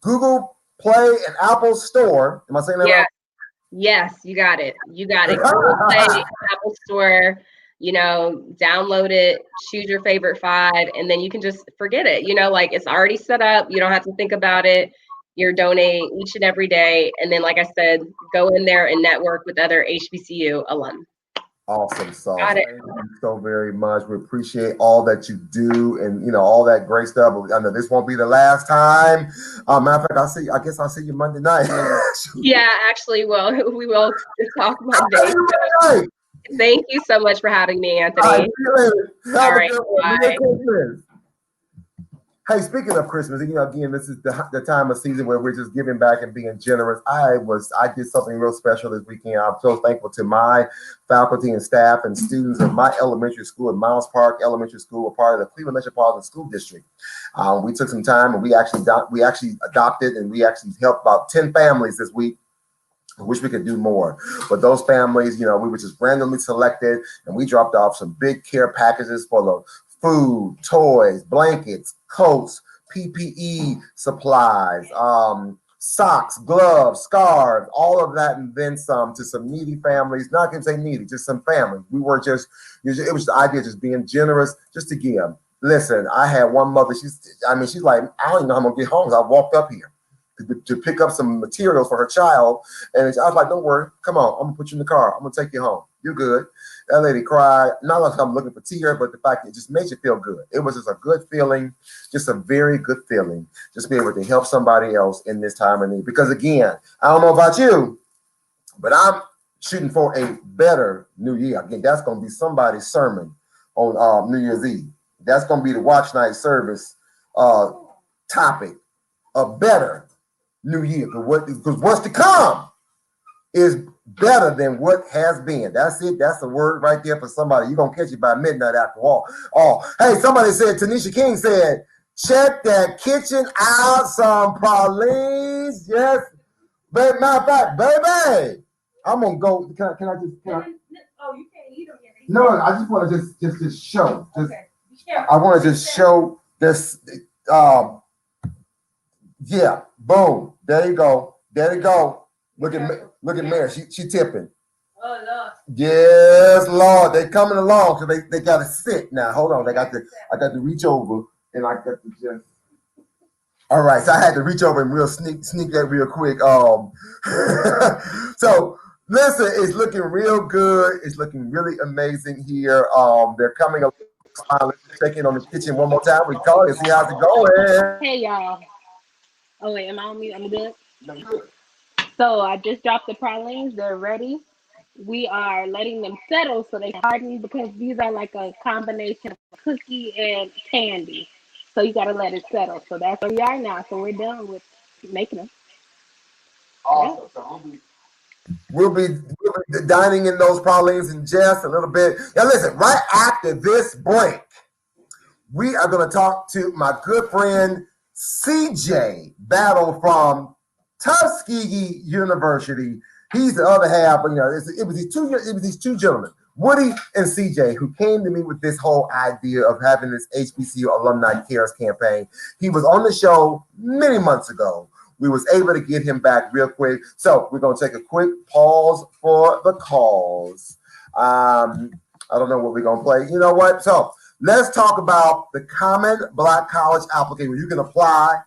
Google Play and Apple Store. Am I saying that right?
Yes, you got it. Google Play, Apple Store, download it, choose your favorite 5, and then you can just forget it. It's already set up. You don't have to think about it. You're donating each and every day. And then, like I said, go in there and network with other HBCU alum.
Awesome sauce. Thank you so very much. We appreciate all that you do and all that great stuff. I know this won't be the last time. Matter of fact, I guess I'll see you Monday night.
Yeah, actually, we will talk Monday. Thank you so much for having me, Anthony. All right. Bye.
Hey, speaking of Christmas, again, this is the time of season where we're just giving back and being generous. I did something real special this weekend. I'm so thankful to my faculty and staff and students of my elementary school at Miles Park Elementary School, a part of the Cleveland Metropolitan School District. We took some time and we actually adopted and we actually helped about 10 families this week. I wish we could do more, but those families, we were just randomly selected and we dropped off some big care packages full of food, toys, blankets, coats, PPE supplies, socks, gloves, scarves, all of that, and then some to some needy families. Not going to say needy, just some families. It was the idea of just being generous, just to give. Listen, I had one mother, she's like, I don't even know how I'm going to get home. I walked up here to pick up some materials for her child. And I was like, don't worry, come on, I'm going to put you in the car. I'm going to take you home. You're good. That lady cried. Not like I'm looking for tears, but the fact that it just made you feel good. It was just a good feeling, just a very good feeling, just be able to help somebody else in this time of need. Because again, I don't know about you, but I'm shooting for a better New Year. Again, that's going to be somebody's sermon on New Year's Eve. That's going to be the watch night service topic. A better New Year. Because what's to come is better than what has been. That's it. That's the word right there for somebody. You're going to catch it by midnight after all. Hey, somebody said, Tanisha King said, check that kitchen out, some pralines. Yes. Matter of fact, baby, I'm going to go. Can I just?
Oh, you can't eat them yet.
No, I just want to just show.
Okay.
I want to just show this. Yeah, boom. There you go. Look at Mary. She tipping.
Oh Lord.
Yes, Lord. They coming along because they got to sit now. Hold on. I got to reach over and I got to just. All right, so I had to reach over and real sneak that real quick. So listen, it's looking real good. It's looking really amazing here. They're coming up. Let's check in on the kitchen one more time. We call it and see how's it going.
Hey y'all. Oh wait, am I on mute? I'm good. So I just dropped the pralines. They're ready. We are letting them settle so they can harden because these are like a combination of cookie and candy. So you got to let it settle. So that's where we are now. So we're done with making them.
Awesome. Yeah. So we'll be dining in those pralines in just a little bit. Now listen, right after this break, we are going to talk to my good friend CJ Battle from Tuskegee University. He's the other half, but it was these two gentlemen, Woody and CJ, who came to me with this whole idea of having this HBCU Alumni Cares campaign. He was on the show many months ago. We was able to get him back real quick. So we're going to take a quick pause for the calls. I don't know what we're going to play. You know what? So let's talk about the Common Black College application where you can apply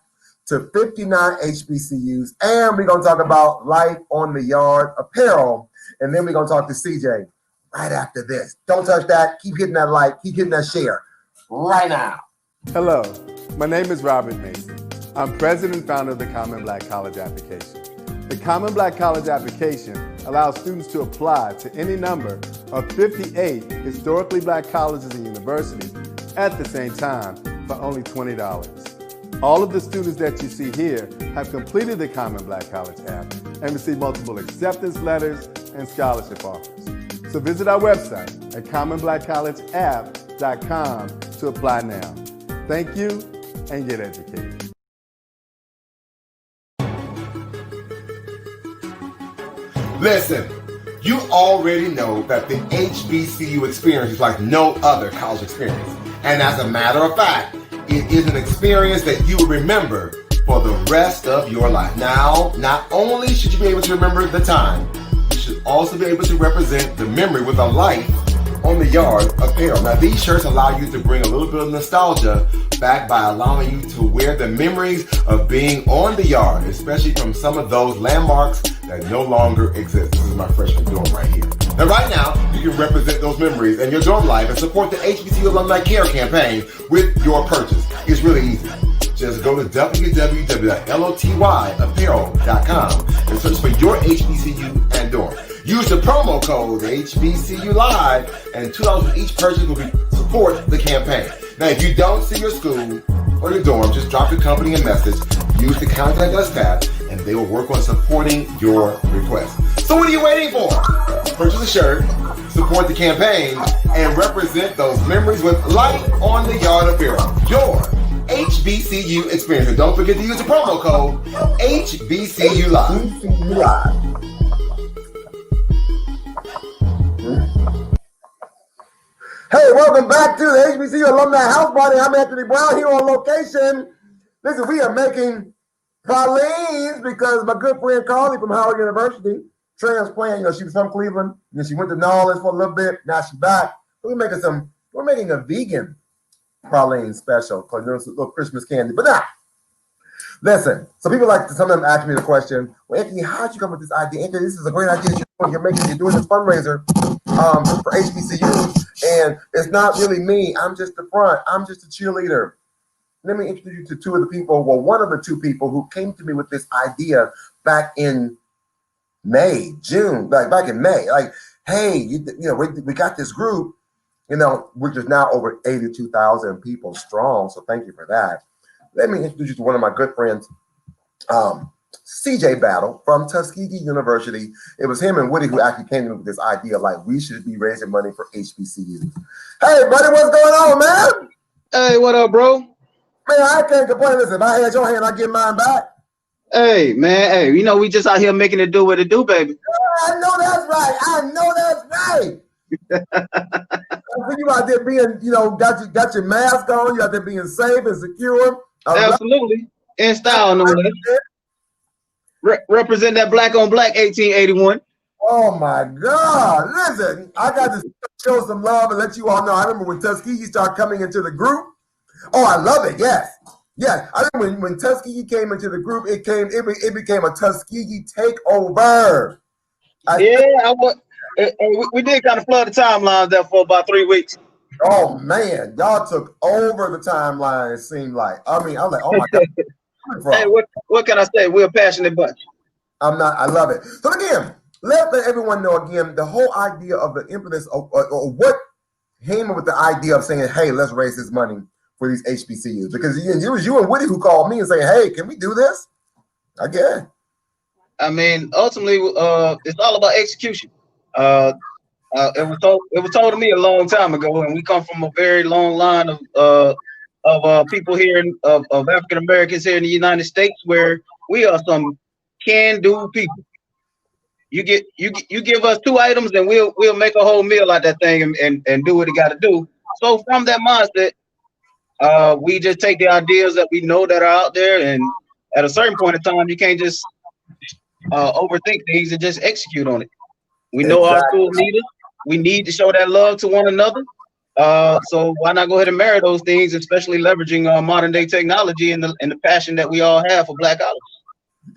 to 59 HBCUs. And we're going to talk about life on the yard apparel. And then we're going to talk to CJ right after this. Don't touch that. Keep hitting that like. Keep hitting that share right now.
Hello, my name is Robert Mason. I'm president and founder of the Common Black College Application. The Common Black College Application allows students to apply to any number of 58 historically black colleges and universities at the same time for only $20. All of the students that you see here have completed the Common Black College app and received multiple acceptance letters and scholarship offers. So visit our website at commonblackcollegeapp.com to apply now. Thank you, and get educated.
Listen, you already know that the HBCU experience is like no other college experience. And as a matter of fact, it is an experience that you will remember for the rest of your life. Now, not only should you be able to remember the time, you should also be able to represent the memory with a life on the yard apparel. Now, these shirts allow you to bring a little bit of nostalgia back by allowing you to wear the memories of being on the yard, especially from some of those landmarks that no longer exist. This is my freshman dorm right here. And right now, you can represent those memories in your dorm life and support the HBCU Alumni Care campaign with your purchase. It's really easy. Just go to www.lotyapparel.com and search for your HBCU and dorm. Use the promo code HBCU Live, and $2 for each purchase will support the campaign. Now, if you don't see your school or your dorm, just drop the company a message. Use the Contact Us tab, and they will work on supporting your request. So what are you waiting for? Purchase a shirt, support the campaign, and represent those memories with light on the yard apparel. Your HBCU experience. And don't forget to use the promo code HBCU Live.
Hey, welcome back to the HBCU Alumni House Party. I'm Anthony Brown here on location. Listen, we are making pralines because my good friend Carly from Howard University, transplant, she was from Cleveland, and she went to New Orleans for a little bit. Now she's back. We're making a vegan praline special because there's a little Christmas candy. But now, listen, so people like to sometimes ask me the question, well, Anthony, how'd you come with this idea? Anthony, this is a great idea you're doing this fundraiser for HBCUs, and it's not really me. I'm just the front. I'm just a cheerleader. Let me introduce you to two of the people, one of the two people who came to me with this idea back in June, back in May. Like, hey, we got this group, which is now over 82,000 people strong. So thank you for that. Let me introduce you to one of my good friends, CJ Battle from Tuskegee University. It was him and Woody who actually came in with this idea, like we should be raising money for HBCUs. Hey, buddy, what's going on, man?
Hey, what up, bro?
Man, I can't complain. Listen, if I had your hand, I'd get mine back.
Hey, man, hey, we just out here making it do what it do, baby.
I know that's right. You out there being, got your mask on, you out there being safe and secure.
Absolutely. In style, no less. Represent that black on black 1881.
Oh my God. Listen, I got to show some love and let you all know. I remember when Tuskegee started coming into the group. Oh, I love it. Yes. Yes. I remember when Tuskegee came into the group, it became a Tuskegee takeover.
We did kind of flood the timelines there for about 3 weeks.
Oh man, y'all took over the timeline, it seemed like. I was like, oh my God.
Hey, what can I say? We're a passionate bunch.
I love it. So again, let everyone know again the whole idea of the impetus of what came up with the idea of saying, hey, let's raise this money for these HBCUs. Because it was you and Woody who called me and saying, hey, can we do this? Again.
Ultimately, it's all about execution. It was told to me a long time ago, and we come from a very long line of people here of African Americans here in the United States, where we are some can-do people. You give us 2 items, and we'll make a whole meal out that thing and do what it got to do. So from that mindset, we just take the ideas that we know that are out there, and at a certain point in time, you can't just overthink things and just execute on it. We know our schools need it. We need to show that love to one another. So why not go ahead and marry those things, especially leveraging modern day technology and the passion that we all have for Black college.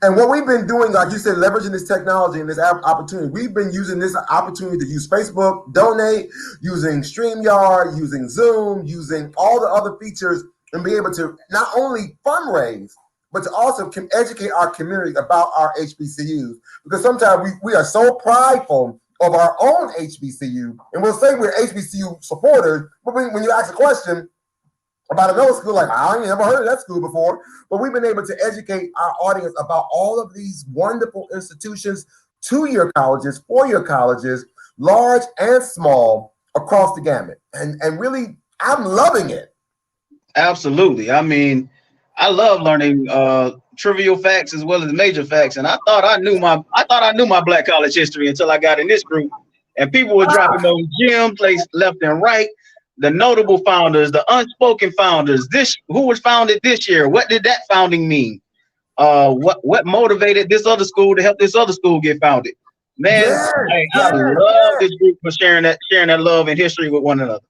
And what we've been doing, like you said, leveraging this technology and this opportunity, we've been using this opportunity to use Facebook, donate, using StreamYard, using Zoom, using all the other features, and be able to not only fundraise, but to also educate our community about our HBCUs. Because sometimes we are so prideful of our own HBCU, and we'll say we're HBCU supporters, but when you ask a question about another school, like, I ain't never heard of that school before, but we've been able to educate our audience about all of these wonderful institutions, 2-year colleges, 4-year colleges, large and small, across the gamut. And really, I'm loving it.
Absolutely. I mean, I love learning trivial facts as well as major facts. And I thought I knew my Black college history until I got in this group. And people were dropping those gems left and right. The notable founders, the unspoken founders, who was founded this year. What did that founding mean? What motivated this other school to help this other school get founded? Man, I love this group for sharing that love and history with one another.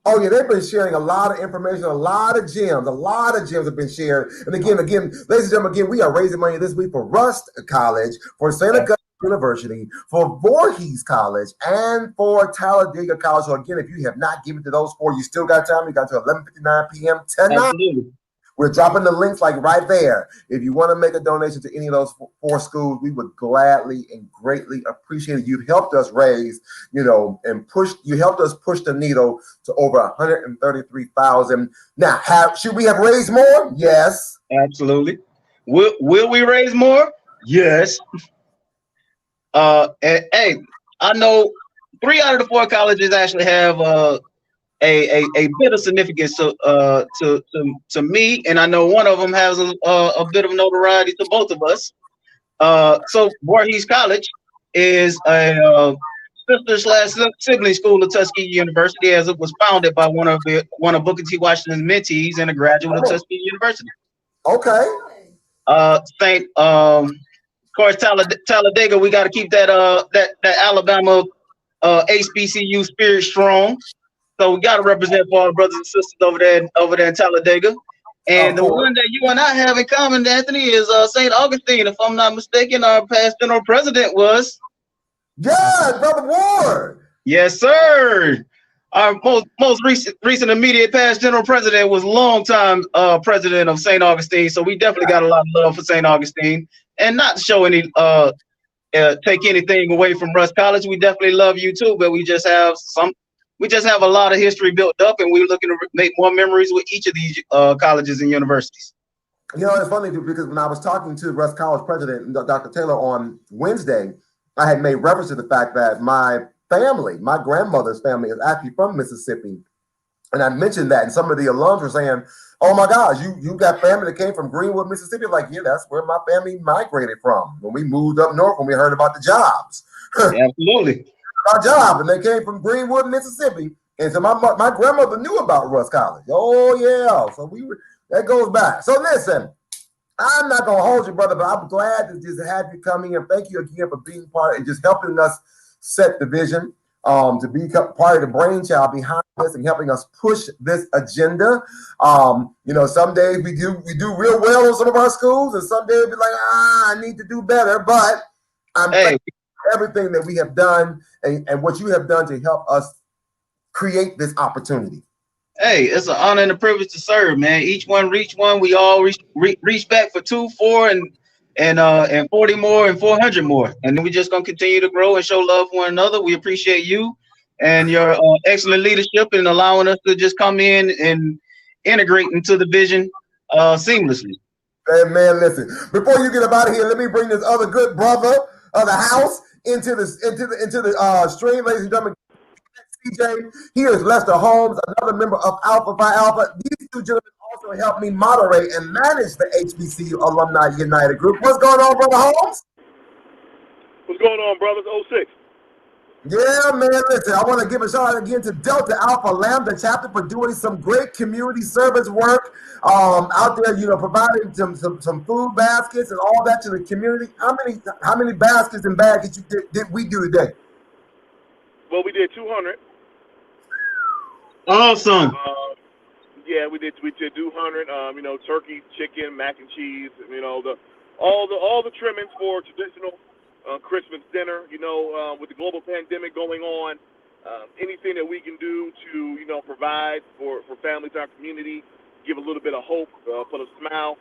Oh yeah, they've been sharing a lot of information, a lot of gems have been shared. And again, ladies and gentlemen, we are raising money this week for Rust College, for St. Augustine University, for Voorhees College, and for Talladega College. So again, if you have not given to those 4, you still got time. You got to 11:59 p.m. tonight.
Absolutely.
We're dropping the links like right there. If you want to make a donation to any of those 4 schools, we would gladly and greatly appreciate it. You've helped us raise, and you helped us push the needle to over 133,000. Now, should we have raised more? Yes.
Absolutely. Will we raise more? Yes. And, hey, I know 3 out of the 4 colleges actually have a bit of significance to me, and I know one of them has a bit of notoriety to both of us. So Voorhees College is a sister/sibling school of Tuskegee University, as it was founded by one of Booker T. Washington's mentees and a graduate of Tuskegee University.
Okay.
Of course, Talladega, we got to keep that Alabama HBCU spirit strong. So we got to represent for our brothers and sisters over there in Talladega. And the one that you and I have in common, Anthony, is St. Augustine. If I'm not mistaken, our past general president was.
Yeah, Brother Ward.
Yes, sir. Our most recent immediate past general president was longtime president of St. Augustine. So we definitely got a lot of love for St. Augustine. And not to show any take anything away from Rust College, we definitely love you too. But we just have a lot of history built up, and we're looking to make more memories with each of these colleges and universities.
It's funny because when I was talking to Rust College president, Dr. Taylor, on Wednesday, I had made reference to the fact that my grandmother's family, is actually from Mississippi. And I mentioned that, and some of the alums were saying, oh my gosh, you got family that came from Greenwood, Mississippi? Like, yeah, that's where my family migrated from when we moved up north, when we heard about the jobs.
Absolutely.
Our job, and they came from Greenwood, Mississippi. And so my grandmother knew about Rust College. Oh yeah, so that goes back. So listen, I'm not gonna hold you, brother, but I'm glad to just have you come here. Thank you again for being part and just helping us set the vision, to be part of the brainchild behind this and helping us push this agenda. Some days we do real well in some of our schools, and some days we'll be like, I need to do better. But I'm thankful for everything that we have done and what you have done to help us create this opportunity.
Hey, it's an honor and a privilege to serve, man. Each one reach one. We all reach back for 2, 4, and 40 more and 400 more. And then we're just going to continue to grow and show love for one another. We appreciate you and your excellent leadership and allowing us to just come in and integrate into the vision seamlessly.
Hey, man, listen, before you get up out of here, let me bring this other good brother of the house into the stream, ladies and gentlemen. CJ, here is Lester Holmes, another member of Alpha Phi Alpha. These 2 gentlemen also helped me moderate and manage the HBCU Alumni United Group. What's going on, Brother Holmes?
What's going on, brothers? 06.
Yeah, man, listen, I want to give a shout out again to Delta Alpha Lambda chapter for doing some great community service work out there, providing some food baskets and all that to the community. How many baskets and bags did we do today?
Well, we did 200.
Awesome.
Yeah, we did 200. Turkey, chicken, mac and cheese. All the trimmings for traditional Christmas dinner. With the global pandemic going on, anything that we can do to provide for families in our community, give a little bit of hope, put a smile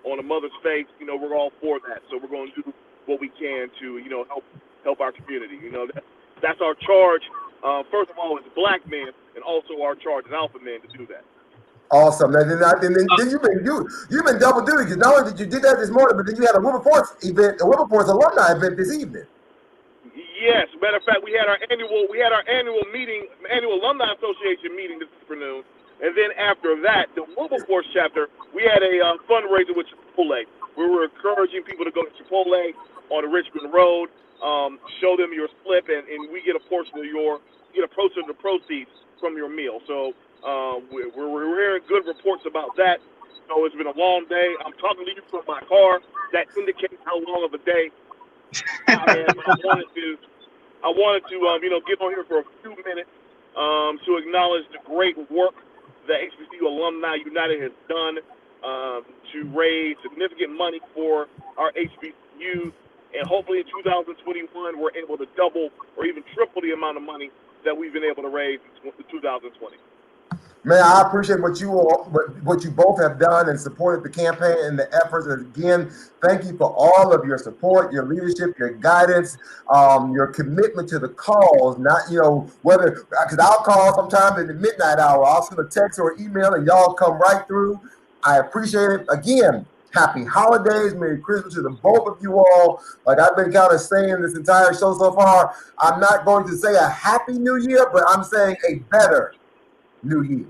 on a mother's face. We're all for that. So we're going to do what we can to help our community. That's our charge. First of all, as black men, and also our charge as alpha men to do that.
Awesome. Then you've been double duty, because not only did you did that this morning, but then you had a Wilberforce event, a Wilberforce alumni event this evening.
Yes, matter of fact, we had our annual meeting, annual alumni association meeting this afternoon, and then after that, the Wilberforce chapter, we had a fundraiser with Chipotle. We were encouraging people to go to Chipotle on the Richmond Road, show them your slip, and we get a portion of the proceeds from your meal. So we're hearing good reports about that. So it's been a long day. I'm talking to you from my car. That indicates how long of a day I had. But I wanted to get on here for a few minutes to acknowledge the great work that HBCU Alumni United has done to raise significant money for our HBCUs. And hopefully in 2021, we're able to double or even triple the amount of money that we've been able to raise in 2020.
Man, I appreciate what you both have done and supported the campaign and the efforts. And again, thank you for all of your support, your leadership, your guidance, your commitment to the cause. Not because I'll call sometime in the midnight hour. I'll send a text or email, and y'all come right through. I appreciate it. Again, happy holidays, Merry Christmas to the both of you all. Like I've been kind of saying this entire show so far, I'm not going to say a happy New Year, but I'm saying a better New Year.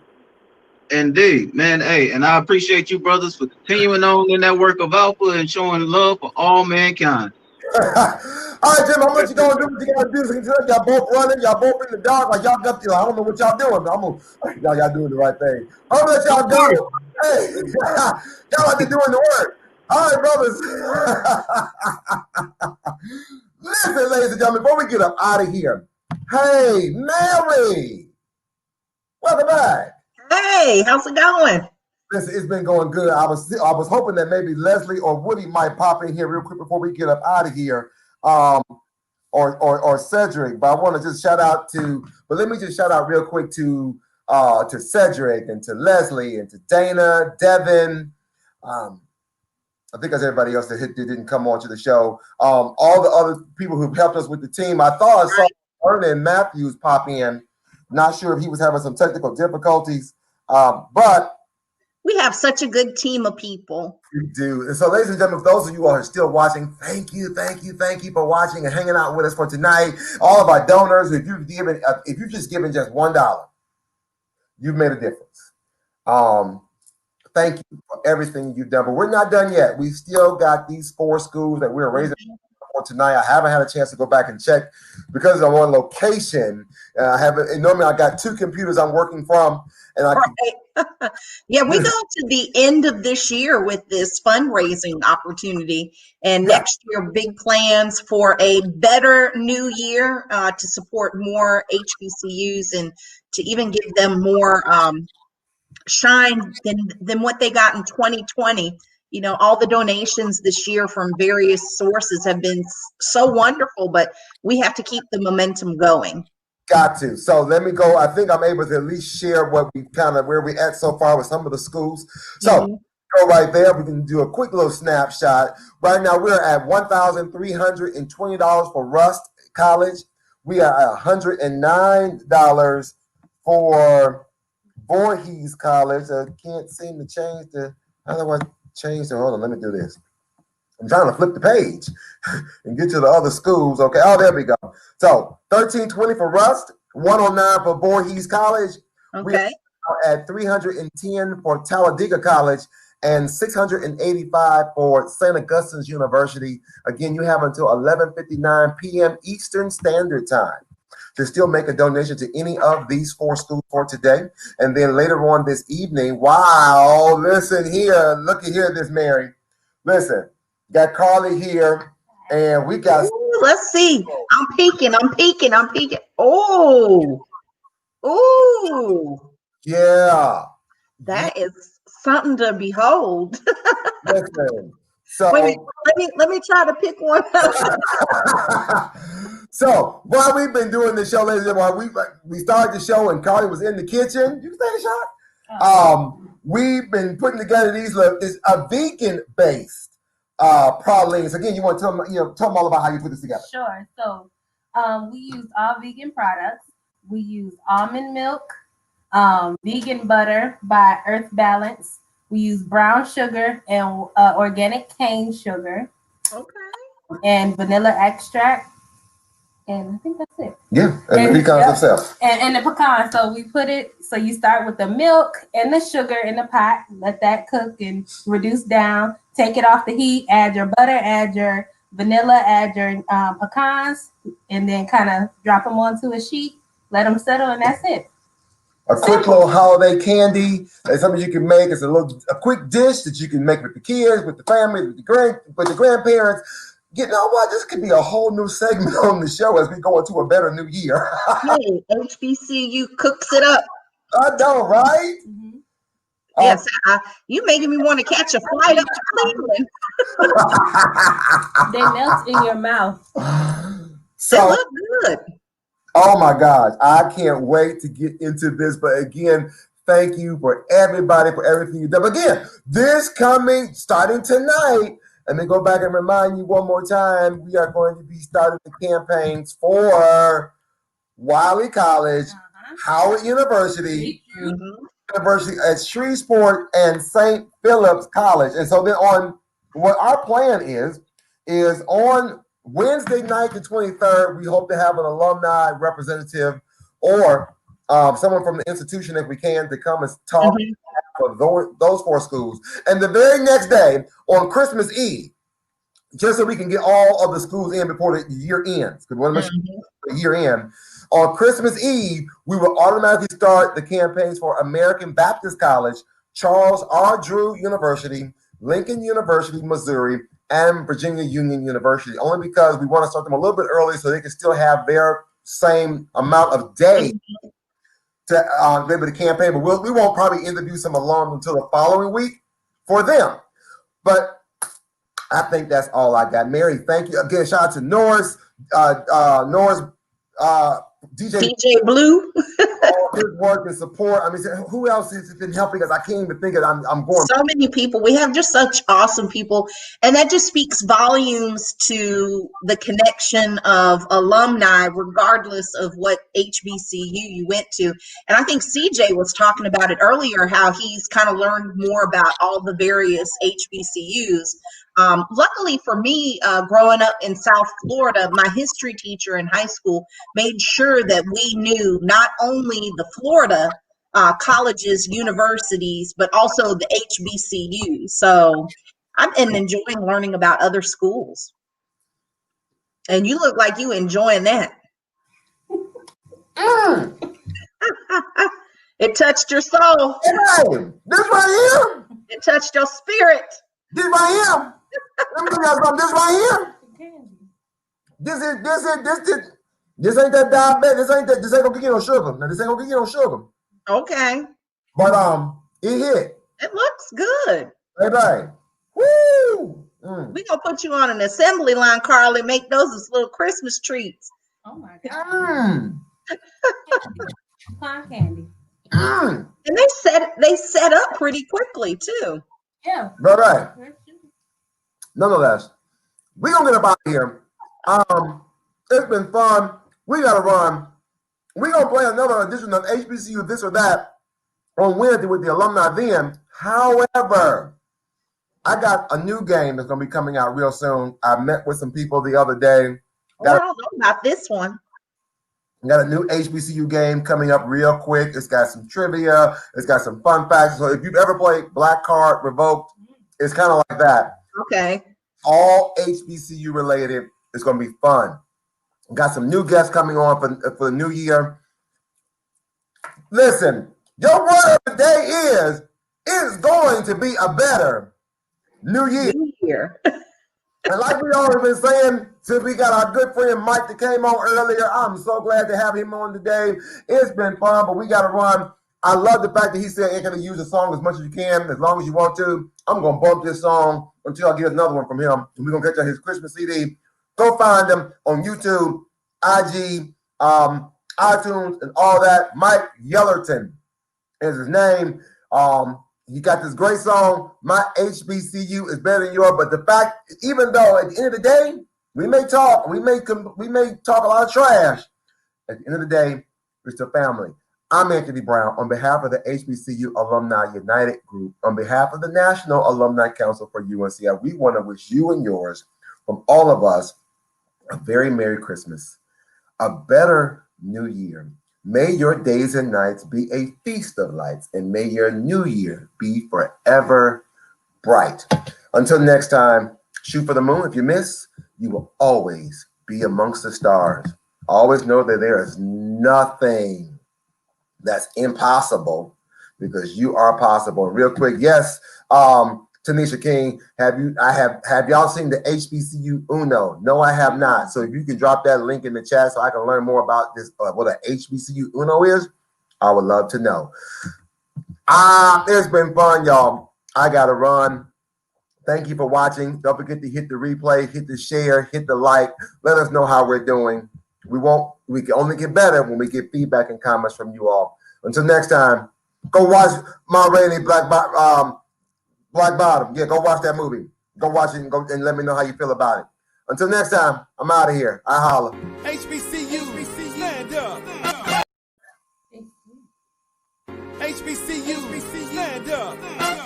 Indeed, man. Hey, and I appreciate you brothers for continuing on in that work of alpha and showing love for all mankind.
All right, Jim, I'm gonna let you go and do what you gotta do. So y'all both running, y'all both in the dark, like y'all got I don't know what y'all doing, but y'all doing the right thing. I'm gonna let y'all go. Hey, y'all out there doing the work. All right, brothers. Listen, ladies and gentlemen, before we get up out of here, hey, Mary, welcome back.
Hey, how's it going?
Listen, it's been going good. I was hoping that maybe Leslie or Woody might pop in here real quick before we get up out of here, or Cedric. But I want to just shout out let me just shout out real quick to Cedric and to Leslie and to Dana, Devin. I think that's everybody else that didn't come on to the show. All the other people who've helped us with the team. I thought I saw Vernon Matthews pop in. Not sure if he was having some technical difficulties, but
we have such a good team of people.
We do. And so, ladies and gentlemen, for those of you who are still watching, thank you for watching and hanging out with us for tonight. All of our donors, if you've just given just $1, you've made a difference. Thank you for everything you've done. But we're not done yet. We still got these 4 schools that we're raising for tonight. I haven't had a chance to go back and check because I'm on location. Normally I got 2 computers I'm working from, and
yeah, we go to the end of this year with this fundraising opportunity, and next year big plans for a better new year to support more HBCUs and to even give them more shine than what they got in 2020. All the donations this year from various sources have been so wonderful, but we have to keep the momentum going.
Got to. So let me go. I think I'm able to at least share where we at so far with some of the schools. So go right there. We can do a quick little snapshot. Right now we're at $1,320 for Rust College. We are at $109 for Voorhees College. I can't seem to change how do I change the, hold on, let me do this. I'm trying to flip the page and get to the other schools. Okay. Oh, there we go. So $1,320 for Rust, $109 for Voorhees College.
Okay.
We are at $310 for Talladega College and $685 for St. Augustine's University. Again, you have until 11:59 p.m. Eastern Standard Time to still make a donation to any of these 4 schools for today. And then later on this evening, wow, listen here, looky here, this Mary. Listen, got Carly here, and we got.
Ooh, let's see. I'm peeking. Oh, ooh.
Yeah.
That is something to behold.
Listen, so
Wait, let me try to pick one up.
So while we've been doing the show, ladies and gentlemen, we started the show and Carly was in the kitchen. You can take a shot. We've been putting together this a vegan-based pralines. Again, you want to tell them all about how you put this together.
Sure. So we use all vegan products. We use almond milk, vegan butter by Earth Balance. We use brown sugar and organic cane sugar.
Okay.
And vanilla extract. And I think that's it.
Yeah, and the pecans themselves.
And the pecan. So we put it, so you start with the milk and the sugar in the pot, let that cook and reduce down, take it off the heat, add your butter, add your vanilla, add your pecans, and then kind of drop them onto a sheet, let them settle, and that's it.
A quick little holiday candy. It's something you can make. It's a quick dish that you can make with the kids, with the family, with the grandparents. You know what? This could be a whole new segment on the show as we go into a better new year.
Hey, HBCU cooks it up.
I know, right?
Mm-hmm. Yes, you making me want to catch a flight up to Cleveland.
They melt in your mouth.
So,
they look good.
Oh my gosh, I can't wait to get into this. But again, thank you for everybody for everything you've done. But again, this starting tonight. Let me go back and remind you one more time. We are going to be starting the campaigns for Wiley College, Howard University, University at Shreveport, and St. Philip's College. And so then what our plan is on Wednesday night, the 23rd, we hope to have an alumni representative or someone from the institution, if we can, to come and talk for those 4 schools. And the very next day, on Christmas Eve, just so we can get all of the schools in before the year ends, because we want to make sure the year end. On Christmas Eve, we will automatically start the campaigns for American Baptist College, Charles R. Drew University, Lincoln University, Missouri, and Virginia Union University, only because we want to start them a little bit early so they can still have their same amount of days to be able to campaign. But we won't probably interview some alums until the following week for them. But I think that's all I got. Mary, thank you. Again, shout out to Norris, DJ
Blue.
All his work and support. I mean, who else has been helping us? I can't even think of it. I'm going.
So many people. We have just such awesome people. And that just speaks volumes to the connection of alumni, regardless of what HBCU you went to. And I think CJ was talking about it earlier, how he's kind of learned more about all the various HBCUs. Luckily for me, growing up in South Florida, my history teacher in high school made sure that we knew not only the Florida colleges, universities, but also the HBCUs. So I'm enjoying learning about other schools. And you look like you enjoying that. It touched your soul.
Hey, this right here.
It touched your spirit.
This right here. Let me tell you something. This right here. This ain't that diabetes. This ain't gonna get you no sugar. Now this ain't gonna get you no sugar.
Okay.
But it hit.
It looks good.
Baby. Woo!
We gonna put you on an assembly line, Carly. Make those as little Christmas treats.
Oh my God. Pine candy.
And they set up pretty quickly too.
Yeah.
Right. Nonetheless, we're gonna get up out of here. It's been fun. We gotta run. We're gonna play another edition of HBCU This or That on Wednesday with the alumni then. However, I got a new game that's gonna be coming out real soon. I met with some people the other day.
I don't know about this one.
Got a new HBCU game coming up real quick. It's got some trivia. It's got some fun facts. So if you've ever played Black Card Revoked, it's kind of like that.
Okay.
All HBCU related. It's going to be fun. Got some new guests coming on for the new year. Listen, your word of the day is it's going to be a better new year.
New year.
And like we always been saying, since we got our good friend Mike that came on earlier, I'm so glad to have him on today. It's been fun, but we got to run. I love the fact that he said, "Can you use the song as much as you can, as long as you want to." I'm going to bump this song until I get another one from him. And we're going to get to his Christmas CD. Go find him on YouTube, IG, iTunes, and all that. Mike Yellerton is his name. He got this great song, "My HBCU is Better Than Yours." But the fact, even though at the end of the day, we may talk a lot of trash, at the end of the day, we're still family. I'm Anthony Brown. On behalf of the HBCU Alumni United Group, on behalf of the National Alumni Council for UNCI, we want to wish you and yours, from all of us, a very Merry Christmas, a better New Year. May your days and nights be a feast of lights, and may your new year be forever bright. Until next time, shoot for the moon. If you miss, you will always be amongst the stars. Always know that there is nothing that's impossible, because you are possible. And real quick, yes, Tanisha King, have y'all seen the HBCU Uno? No, I have not. So if you can drop that link in the chat so I can learn more about this, what a HBCU Uno is, I would love to know. It's been fun, y'all. I gotta run. Thank you for watching. Don't forget to hit the replay, hit the share, hit the like. Let us know how we're doing. We can only get better when we get feedback and comments from you all. Until next time, go watch Ma Rainey Black Bottom. Yeah, go watch that movie. Go watch it and let me know how you feel about it. Until next time, I'm out of here. I holla.
HBCU, stand up. HBCU, stand up.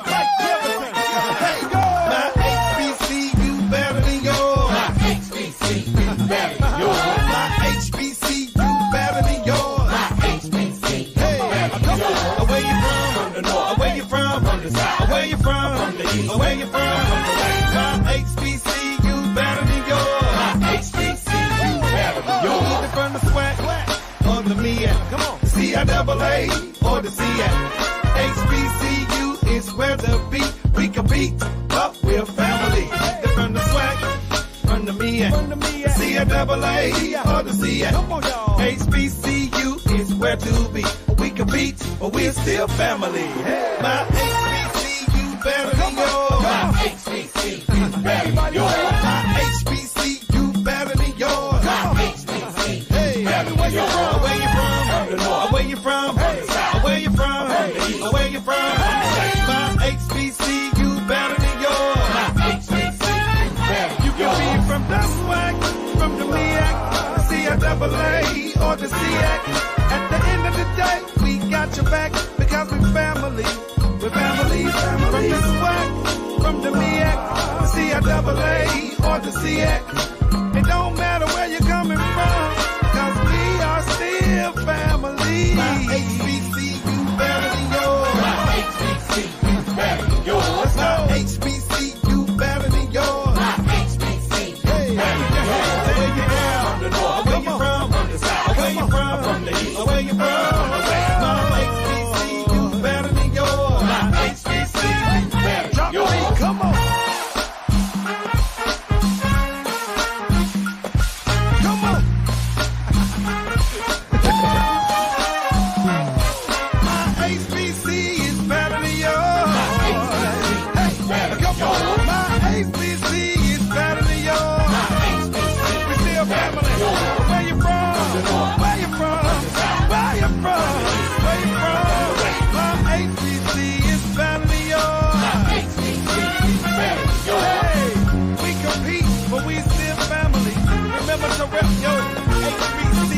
Like Jefferson. Hey, go. My HBCU better than yours. My HBCU better than yours. My HBCU better than yours. My HBCU better than yours. Where you from? From the north. Where you from? From the south. Where you from? From the east. Where you from? From the west. My HBCU better than yours. My HBCU better than yours. Either from the SWAC or the MEAC. Come on. CIAA or the SEAC. HBCU is where to be. We compete, but we're family. Either from the SWAC, from the MEAC, CIAA or the SEAC. Come on, y'all. HBCU is where to be. We compete, but we're still family. Hey. My HBCU better than yours. My HBCU better than yours. My HBCU better than yours. My HBCU better than yours. Where you from? From the north. Where you from? From the south. Where you from? From the east. Where you from? From the west. My HBCU better than yours. My HBCU better than yours. You can be from the SWAC, from the MEAC, CIAA, or the SEAC. At the end of the day, we got your back because we're family. We're family. From the SWAC, from the MEAC, CIAA, or the SEAC. It don't matter where you're coming from, because we are still family. My HBCU better than yours. My HBCU better than yours. My HBCU better than yours. My HBCU better than yours. Where you from? From the north. Where you from? From the south. Where you from? From the east. Where you from? From the west. My HBCU better than yours. My HBCU better than yours. Come on. But we still family. Remember to rep your HBC.